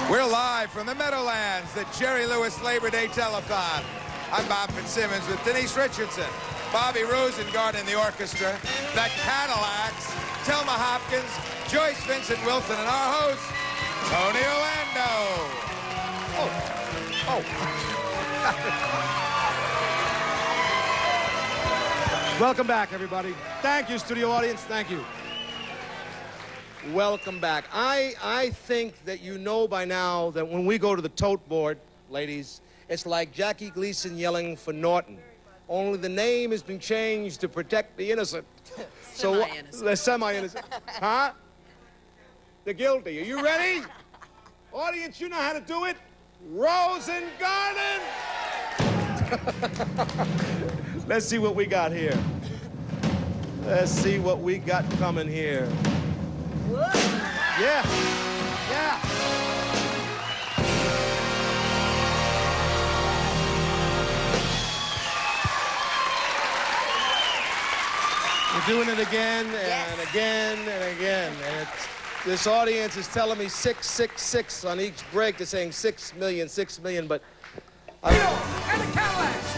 We're live from the Meadowlands, the Jerry Lewis Labor Day Telethon. I'm Bob Fitzsimmons with Denise Richardson, Bobby Rosengart in the orchestra, the Cadillacs, Thelma Hopkins, Joyce Vincent Wilson, and our host, Tony Orlando. Welcome back, everybody. Thank you, studio audience. Thank you. Welcome back. I think that you know by now that when we go to the tote board, ladies, it's like Jackie Gleason yelling for Norton. Only the name has been changed to protect the innocent. Semi-innocent. The semi-innocent. Huh? The guilty. Are you ready? Audience, you know how to do it. Rose and Garden. Let's see what we got here. Let's see what we got coming here. Yeah. Yeah. We're doing it again and again and again. And this audience is telling me 666 on each break. They're saying 6 million, 6 million, but... And the Cadillacs!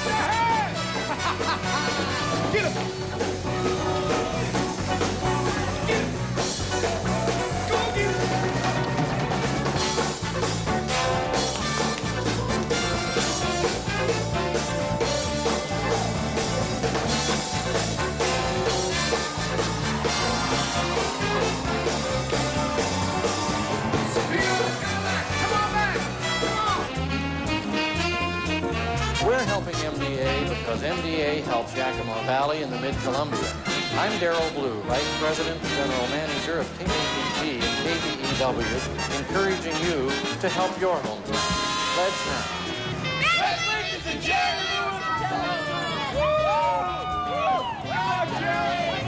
Hey! Get him! We're helping MDA because MDA helps Yakima Valley in the Mid-Columbia. I'm Darrell Blue, Vice President and General Manager of KPP and KBEW, encouraging you to help your hometown. Pledge now. Let's listen to Jerry Lewis Telethon!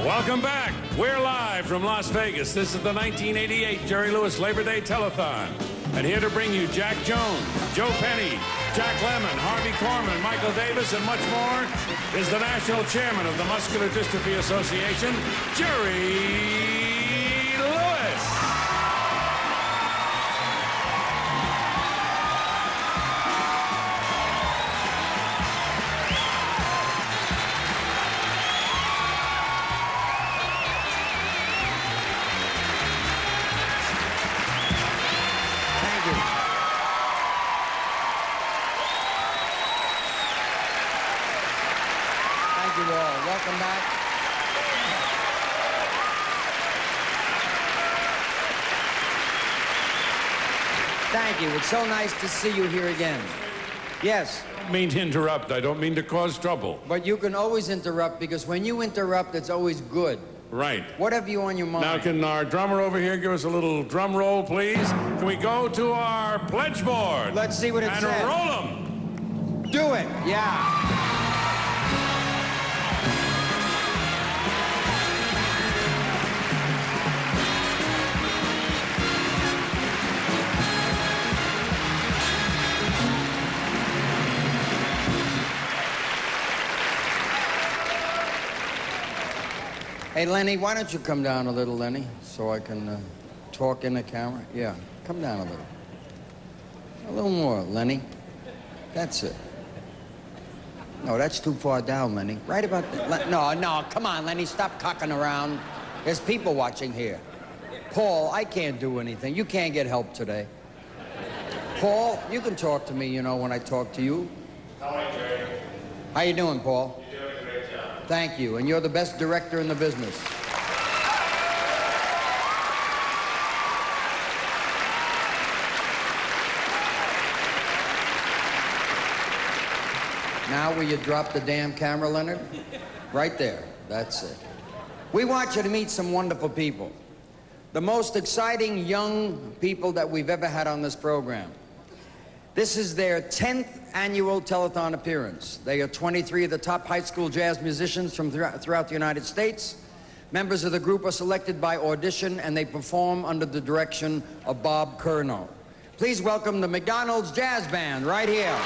Welcome back. We're live from Las Vegas. This is the 1988 Jerry Lewis Labor Day Telethon. And here to bring you Jack Jones, Joe Penny, Jack Lemmon, Harvey Korman, Michael Davis, and much more is the national chairman of the Muscular Dystrophy Association, Jerry Lewis. Welcome back. Thank you. It's so nice to see you here again. Yes. I don't mean to interrupt. I don't mean to cause trouble. But you can always interrupt, because when you interrupt, it's always good. Right. What have you on your mind? Now, can our drummer over here give us a little drum roll, please? Can we go to our pledge board? Let's see what it says. And roll them. Do it. Yeah. Hey, Lenny, why don't you come down a little, Lenny, so I can talk in the camera? Yeah, come down a little. A little more, Lenny. That's it. No, that's too far down, Lenny. Right about that. No, come on, Lenny, stop cocking around. There's people watching here. Paul, I can't do anything. You can't get help today. Paul, you can talk to me, you know, when I talk to you. How are you, Jerry? How you doing, Paul? You're doing a great job. Thank you, and you're the best director in the business. Now will you drop the damn camera, Leonard? Right there. That's it. We want you to meet some wonderful people. The most exciting young people that we've ever had on this program. This is their 10th annual telethon appearance. They are 23 of the top high school jazz musicians from throughout the United States. Members of the group are selected by audition, and they perform under the direction of Bob Curnow. Please welcome the McDonald's Jazz Band right here.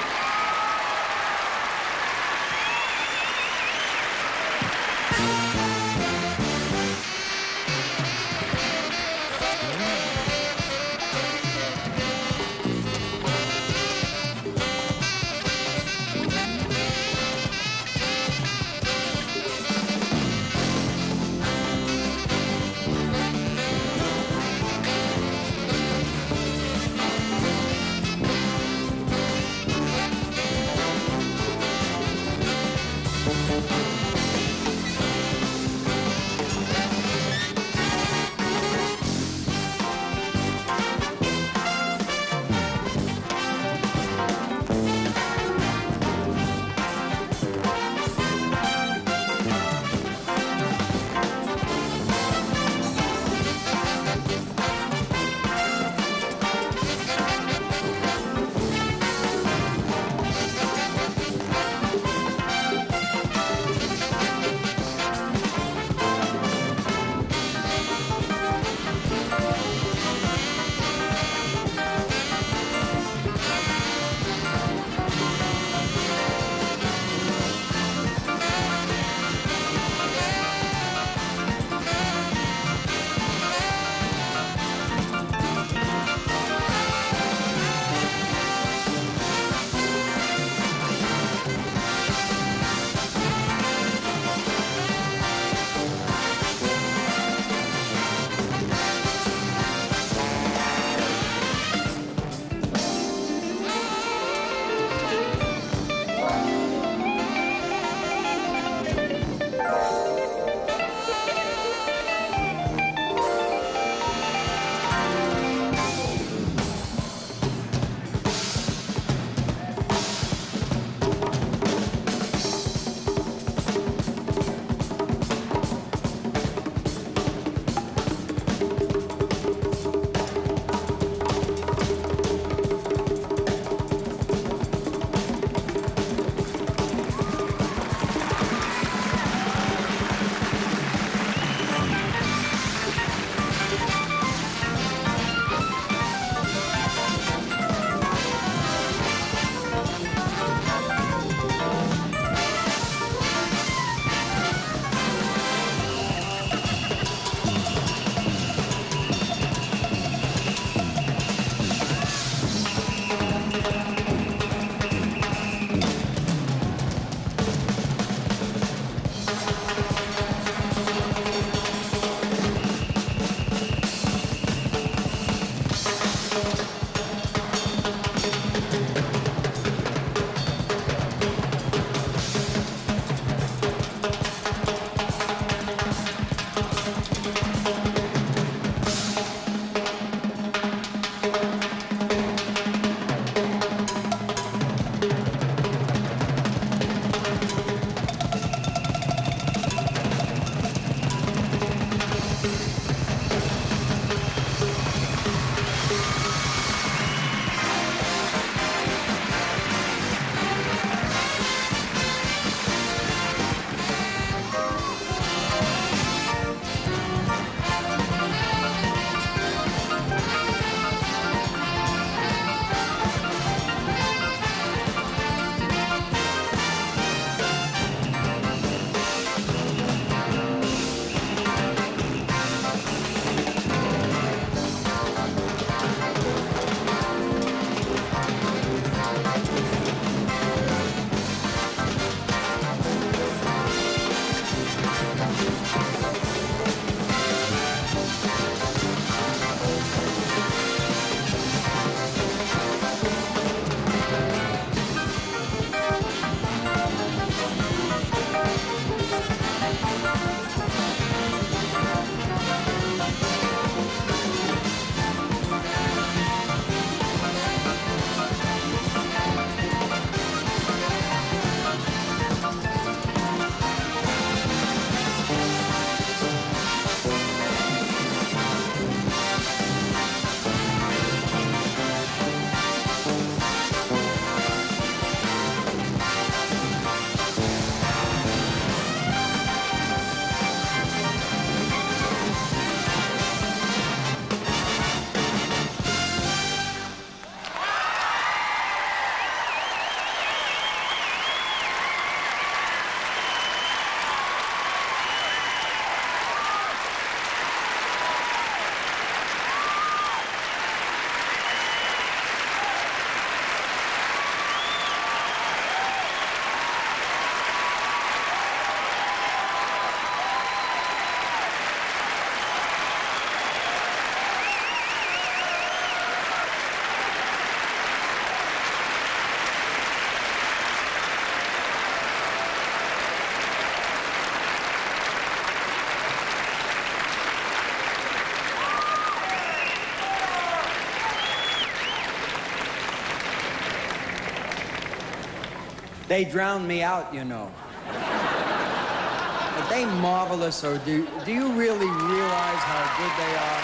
They drowned me out, you know. Are they marvelous, or do you really realize how good they are?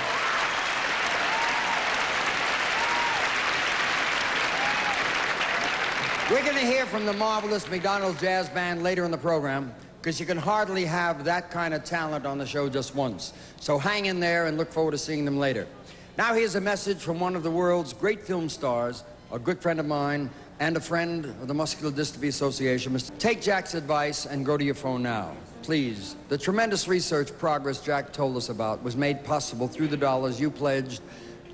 We're going to hear from the marvelous McDonald Jazz Band later in the program, because you can hardly have that kind of talent on the show just once. So hang in there and look forward to seeing them later. Now here's a message from one of the world's great film stars, a good friend of mine, and a friend of the Muscular Dystrophy Association. Take Jack's advice and go to your phone now. Please. The tremendous research progress Jack told us about was made possible through the dollars you pledged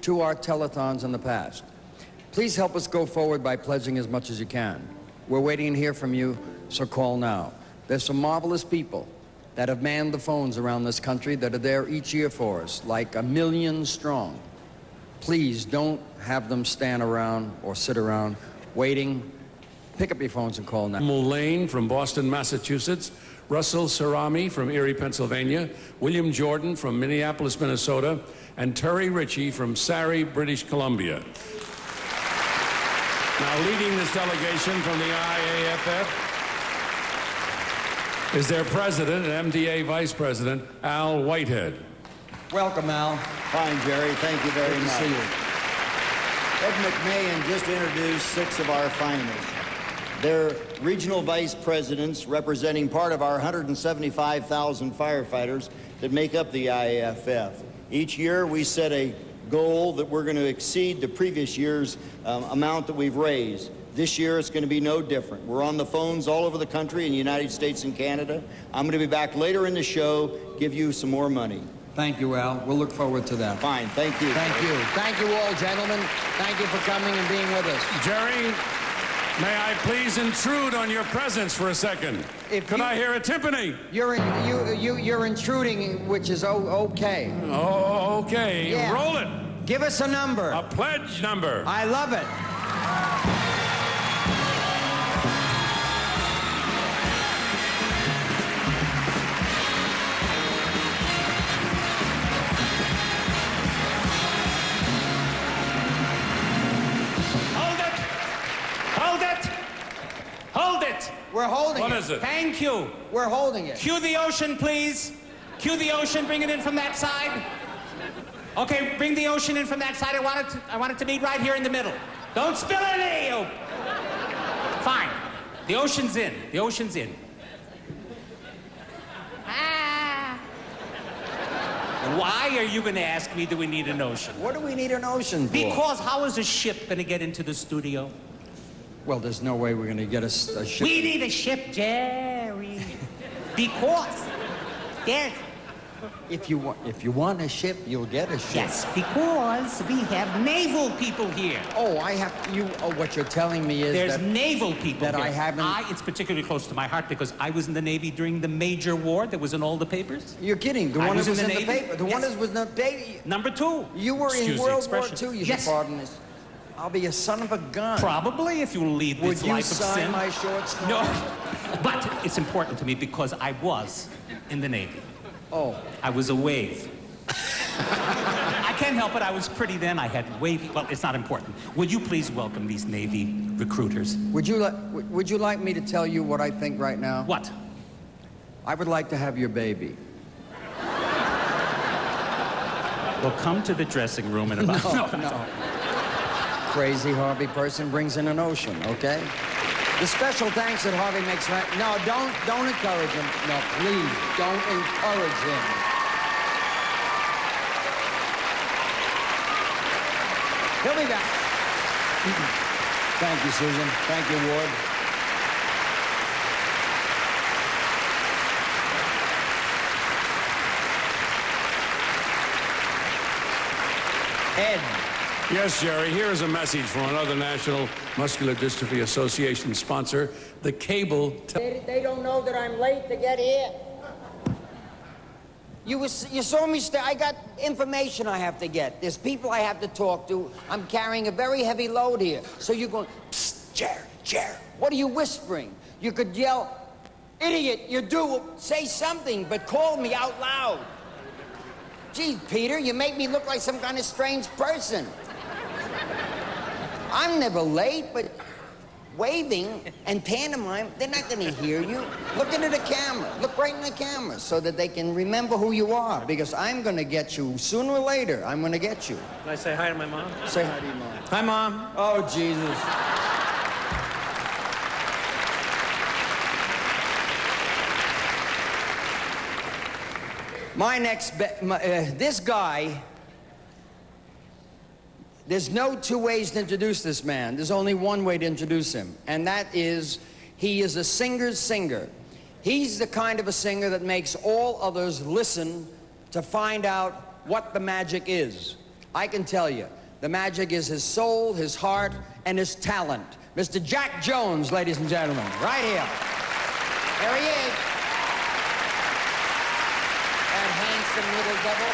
to our telethons in the past. Please help us go forward by pledging as much as you can. We're waiting to hear from you, so call now. There's some marvelous people that have manned the phones around this country that are there each year for us, like 1 million strong. Please don't have them stand around or sit around waiting. Pick up your phones and call now. Lane from Boston, Massachusetts. Russell Sarami from Erie, Pennsylvania. William Jordan from Minneapolis, Minnesota. And Terry Ritchie from Surrey, British Columbia. Now leading this delegation from the IAFF is their president and MDA vice president, Al Whitehead. Welcome, Al. Fine, Jerry. Thank you very much. Good to see you. Ed McMahon just introduced 6 of our finalists. They're regional vice presidents representing part of our 175,000 firefighters that make up the IAFF. Each year we set a goal that we're going to exceed the previous year's amount that we've raised. This year it's going to be no different. We're on the phones all over the country in the United States and Canada. I'm going to be back later in the show, give you some more money. Thank you, Al. We'll look forward to that. Fine. Thank you. Thank you. Thank you all, gentlemen. Thank you for coming and being with us. Jerry, may I please intrude on your presence for a second? Could I hear a timpani? You're intruding, which is okay. Oh, okay. Yeah. Roll it. Give us a number. A pledge number. I love it. Hold it! We're holding it. What is it? Thank you. We're holding it. Cue the ocean, please. Cue the ocean. Bring it in from that side. Okay, bring the ocean in from that side. I want it to meet right here in the middle. Don't spill any. Oh. Fine. The ocean's in. The ocean's in. Why are you going to ask me, do we need an ocean? What do we need an ocean for? Because how is a ship going to get into the studio? Well, there's no way we're going to get a ship. We need a ship, Jerry. Because there's... If you want a ship, you'll get a ship. Yes, because we have naval people here. Oh, what you're telling me is there's naval people that here. I haven't... It's particularly close to my heart because I was in the Navy during the major war that was in all the papers. You're kidding. The one that was in the paper. The one that was in the paper. Number 2. You were in World War II, you should pardon this. I'll be a son of a gun. Probably, if you lead this life of sin. Would you sign my short story? No. But it's important to me because I was in the Navy. Oh. I was a wave. I can't help it. I was pretty then. I had wavy... Well, it's not important. Would you please welcome these Navy recruiters? Would you like me to tell you what I think right now? What? I would like to have your baby. Well, come to the dressing room in about... No. Crazy Harvey person brings in an ocean, okay? The special thanks that Harvey makes right... No, don't encourage him. No, please, don't encourage him. He'll be back. Thank you, Susan. Thank you, Ward. Ed. Yes, Jerry, here is a message from another National Muscular Dystrophy Association sponsor, the cable... They don't know that I'm late to get here. You saw me I got information I have to get. There's people I have to talk to. I'm carrying a very heavy load here. So you're going, psst, Jerry, what are you whispering? You could yell, idiot, you do, say something, but call me out loud. Gee, Peter, you make me look like some kind of strange person. I'm never late, but waving and pantomime, they're not going to hear you. Look into the camera. Look right in the camera so that they can remember who you are, because I'm going to get you. Sooner or later, I'm going to get you. Can I say hi to my mom? Say hi to your mom. Hi, Mom. Oh, Jesus. This guy, there's no two ways to introduce this man. There's only one way to introduce him, and that is he is a singer's singer. He's the kind of a singer that makes all others listen to find out what the magic is. I can tell you, the magic is his soul, his heart, and his talent. Mr. Jack Jones, ladies and gentlemen, right here. There he is. That handsome little devil.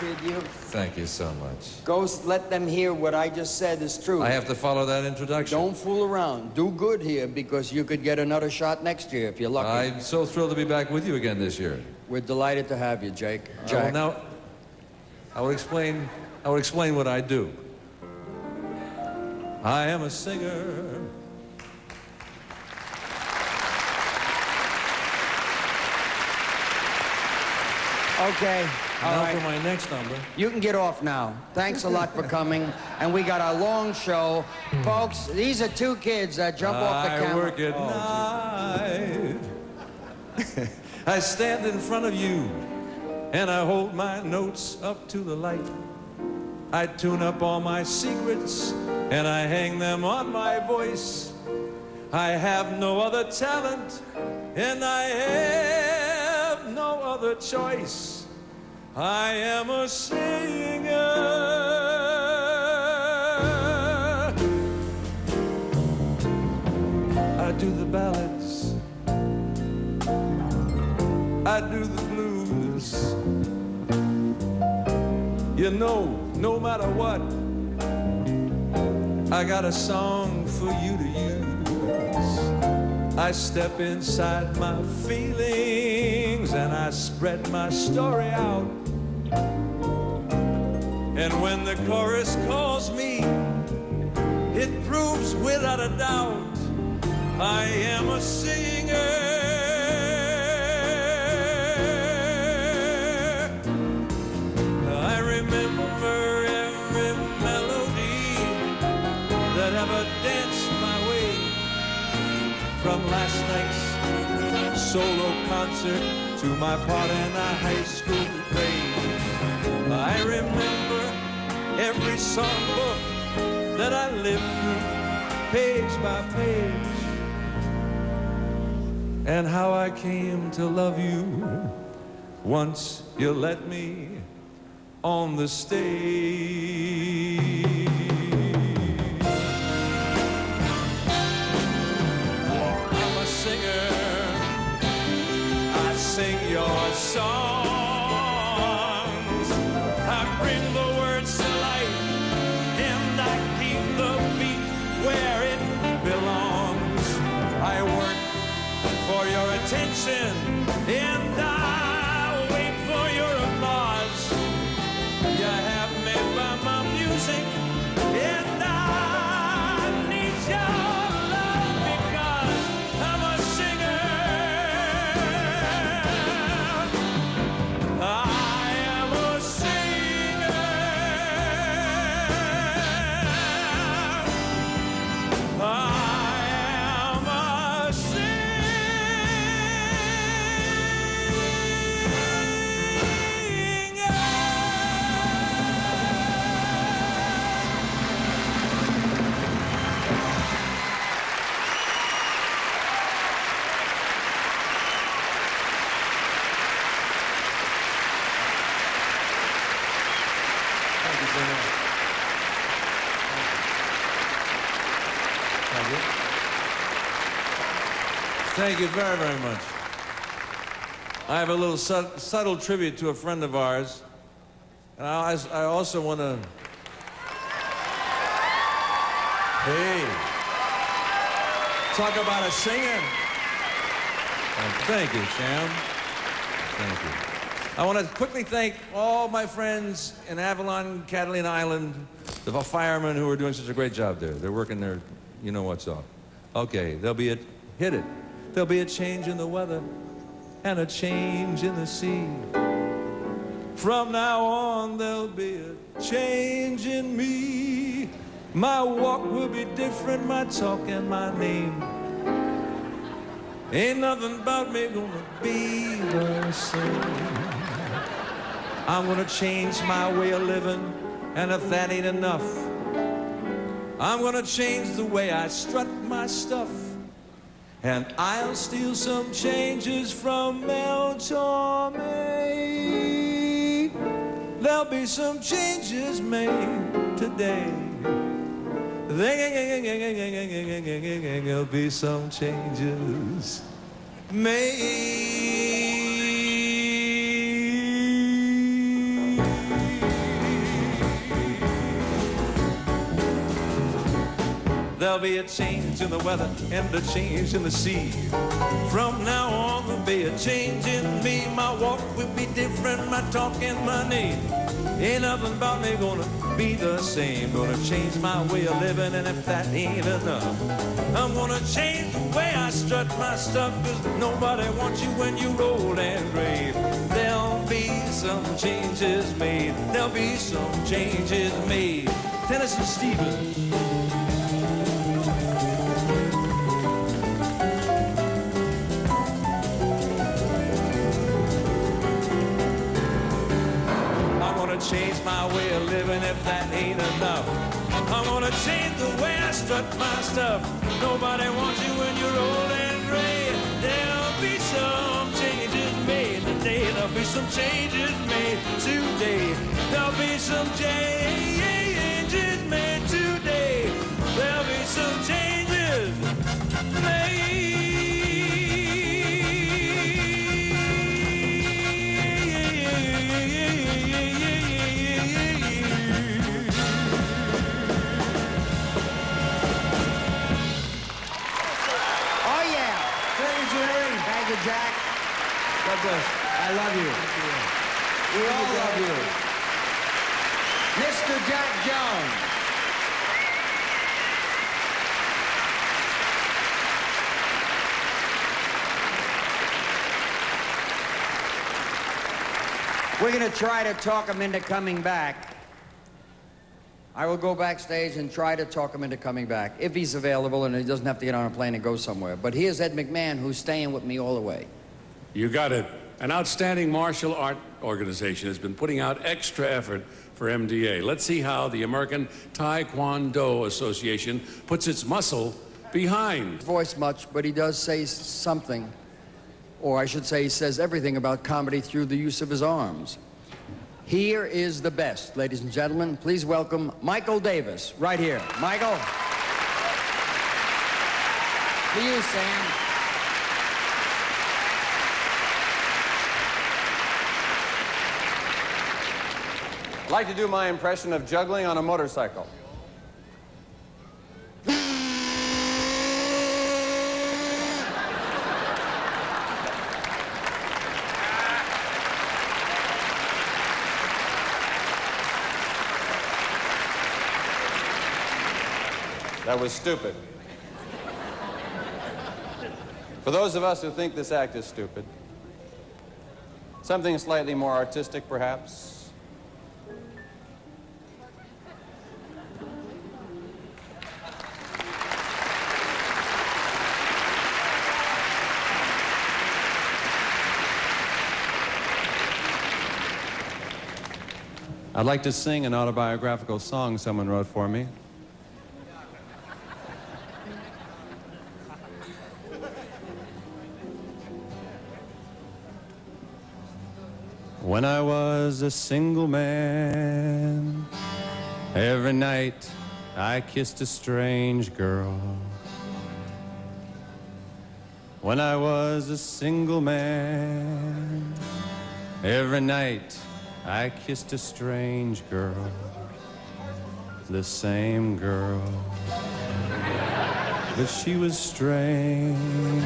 Kid, you. Thank you so much. Go let them hear what I just said is true. I have to follow that introduction. Don't fool around. Do good here, because you could get another shot next year if you're lucky. I'm so thrilled to be back with you again this year. We're delighted to have you, Jack. Now, I will explain what I do. I am a singer. Okay. All now right. for my next number. You can get off now. Thanks a lot for coming. And we got a long show. Folks, these are two kids that jump off the camera. I work at night. I stand in front of you, and I hold my notes up to the light. I tune up all my secrets, and I hang them on my voice. I have no other talent, and I have no other choice. I am a singer. I do the ballads. I do the blues. You know, no matter what, I got a song for you to use. I step inside my feelings and I spread my story out. And when the chorus calls me, it proves without a doubt I am a singer. I remember every melody that ever danced my way, from last night's solo concert to my part in a high school play. I remember every songbook that I lived through, page by page, and how I came to love you once you let me on the stage. I'm a singer. I sing your songs. I bring the words to life, and I keep the beat where it belongs. I work for your attention, and I wait for your applause. You have me by my music, and I need your love because I'm a singer. I am a singer. I am a Thank you very, very much. I have a little subtle tribute to a friend of ours. And I also want to... Hey. Talk about a singer. Thank you, Sam. Thank you. I want to quickly thank all my friends in Avalon, Catalina Island, the firemen who are doing such a great job there. They're working their, you know what's up. Okay, there'll be a, hit it. There'll be a change in the weather and a change in the sea. From now on, there'll be a change in me. My walk will be different, my talk and my name. Ain't nothing about me gonna be the same. I'm gonna change my way of living, and if that ain't enough, I'm gonna change the way I strut my stuff. And I'll steal some changes from Mel Torme. There'll be some changes made today. There'll be some changes made. There'll be a change in the weather and a change in the sea. From now on, there'll be a change in me. My walk will be different, my talk and my name. Ain't nothing about me gonna be the same. Gonna change my way of living, and if that ain't enough, I'm gonna change the way I strut my stuff. Cause nobody wants you when you're old and gray. There'll be some changes made. There'll be some changes made. Tennessee Stevens. Change my way of living if that ain't enough. I'm gonna change the way I strut my stuff. Nobody wants you when you're old and gray. There'll be some changes made today. There'll be some changes made today. There'll be some changes made today. There'll be some changes made. Jack. God bless. I love you. We all love you. Mr. Jack Jones. We're going to try to talk him into coming back. I will go backstage and try to talk him into coming back, if he's available and he doesn't have to get on a plane and go somewhere. But here's Ed McMahon, who's staying with me all the way. You got it. An outstanding martial art organization has been putting out extra effort for MDA. Let's see how the American Taekwondo Association puts its muscle behind. Voice much, but he does say something, or I should say he says everything about comedy through the use of his arms. Here is the best, ladies and gentlemen. Please welcome Michael Davis, right here. Michael. To you, Sam. I'd like to do my impression of juggling on a motorcycle. That was stupid. For those of us who think this act is stupid, something slightly more artistic, perhaps. I'd like to sing an autobiographical song someone wrote for me. When I was a single man, every night I kissed a strange girl. When I was a single man, every night I kissed a strange girl, the same girl, but she was strange.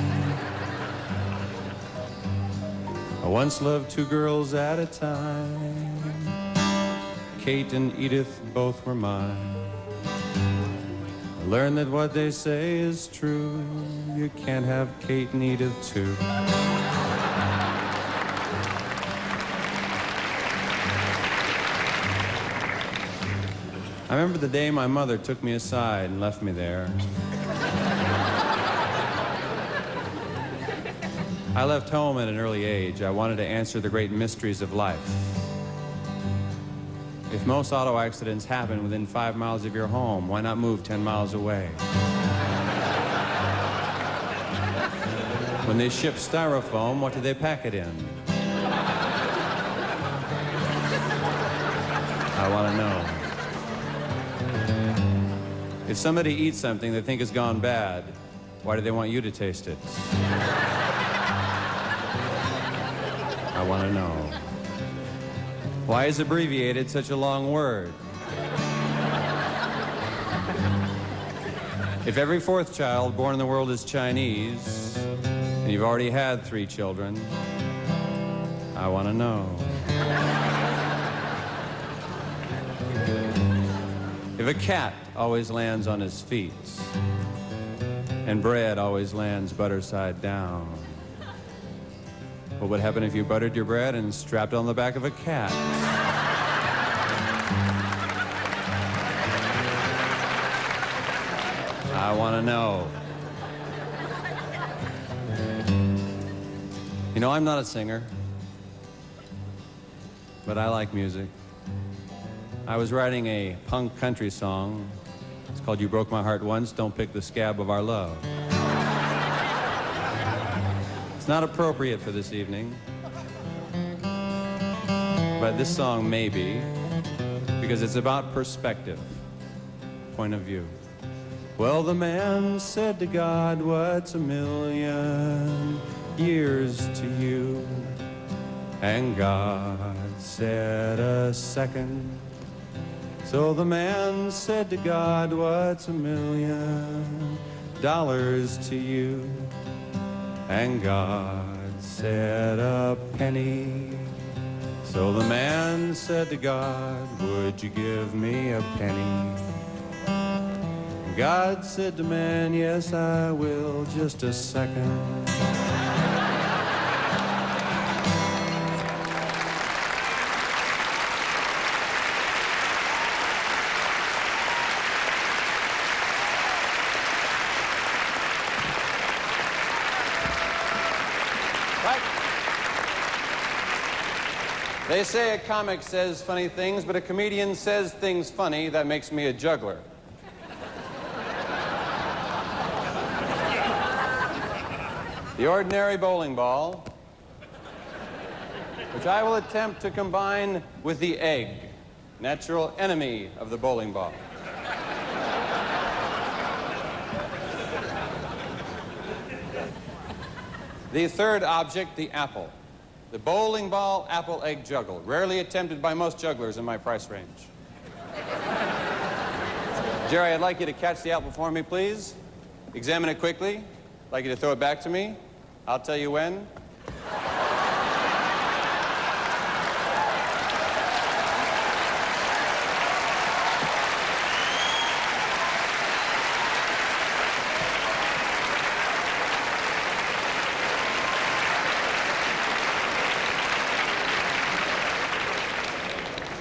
I once loved two girls at a time. Kate and Edith both were mine. I learned that what they say is true. You can't have Kate and Edith too. I remember the day my mother took me aside and left me there. I left home at an early age. I wanted to answer the great mysteries of life. If most auto accidents happen within 5 miles of your home, why not move 10 miles away? When they ship styrofoam, what do they pack it in? I want to know. If somebody eats something they think has gone bad, why do they want you to taste it? I want to know. Why is abbreviated such a long word? If every fourth child born in the world is Chinese, and you've already had 3 children, I want to know. If a cat always lands on his feet, and bread always lands butter side down, what would happen if you buttered your bread and strapped it on the back of a cat? I want to know. You know, I'm not a singer, but I like music. I was writing a punk country song. It's called You Broke My Heart Once, Don't Pick the Scab of Our Love. It's not appropriate for this evening, but this song may be, because it's about perspective, point of view. Well, the man said to God, what's a million years to you? And God said a second. So the man said to God, what's $1 million to you? And God said a penny. So the man said to God, would you give me a penny? And God said to man, yes, I will, just a second. They say a comic says funny things, but a comedian says things funny. That makes me a juggler. The ordinary bowling ball, which I will attempt to combine with the egg, natural enemy of the bowling ball. The third object, the apple. The bowling ball apple egg juggle, rarely attempted by most jugglers in my price range. Jerry, I'd like you to catch the apple for me, please. Examine it quickly. I'd like you to throw it back to me. I'll tell you when.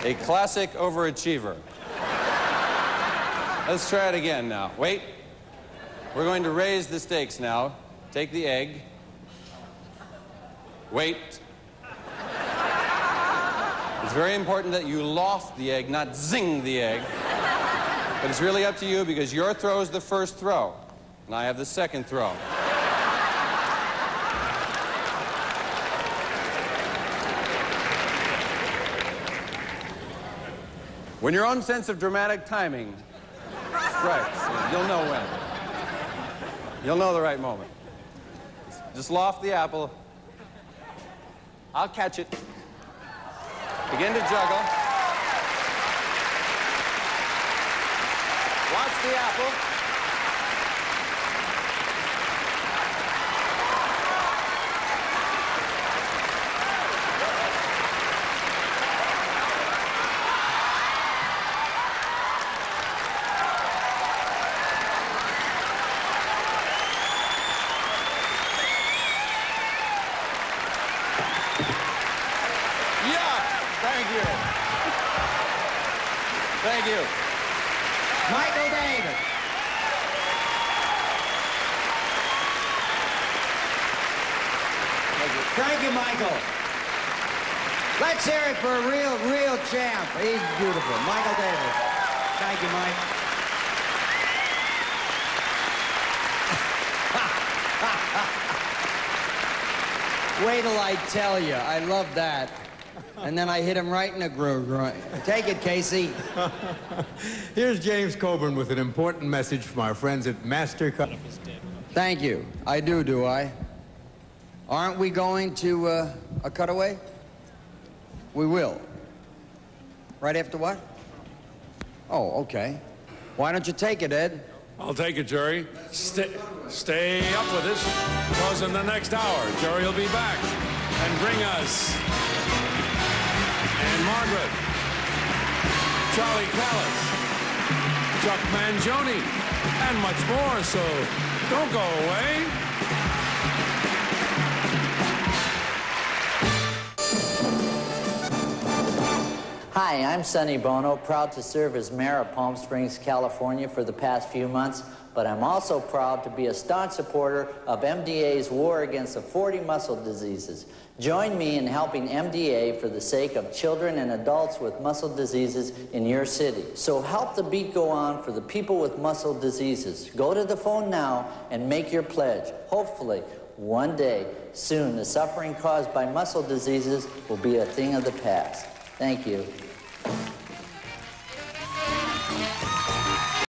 A classic overachiever. Let's try it again now. Wait. We're going to raise the stakes now. Take the egg. Wait. It's very important that you loft the egg, not zing the egg. But it's really up to you because your throw is the first throw, and I have the second throw. When your own sense of dramatic timing strikes, you'll know when. You'll know the right moment. Just loft the apple. I'll catch it. Begin to juggle. Watch the apple. Thank you. Michael David. Thank you, Michael. Let's hear it for a real champ. He's beautiful. Michael David. Thank you, Mike. Wait till I tell you. I love that. And then I hit him right in the groove. Right. Take it, Casey. Here's James Coburn with an important message from our friends at MasterCard. Thank you. I do I? Aren't we going to a cutaway? We will. Right after what? Oh, okay. Why don't you take it, Ed? I'll take it, Jerry. Stay up with us, because in the next hour, Jerry will be back and bring us Anne Margaret, Charlie Callis, Chuck Mangione, and much more, so don't go away. Hi, I'm Sonny Bono, proud to serve as mayor of Palm Springs, California for the past few months, but I'm also proud to be a staunch supporter of MDA's war against the 40 muscle diseases. Join me in helping MDA for the sake of children and adults with muscle diseases in your city. So help the beat go on for the people with muscle diseases. Go to the phone now and make your pledge. Hopefully, one day, soon, the suffering caused by muscle diseases will be a thing of the past. Thank you.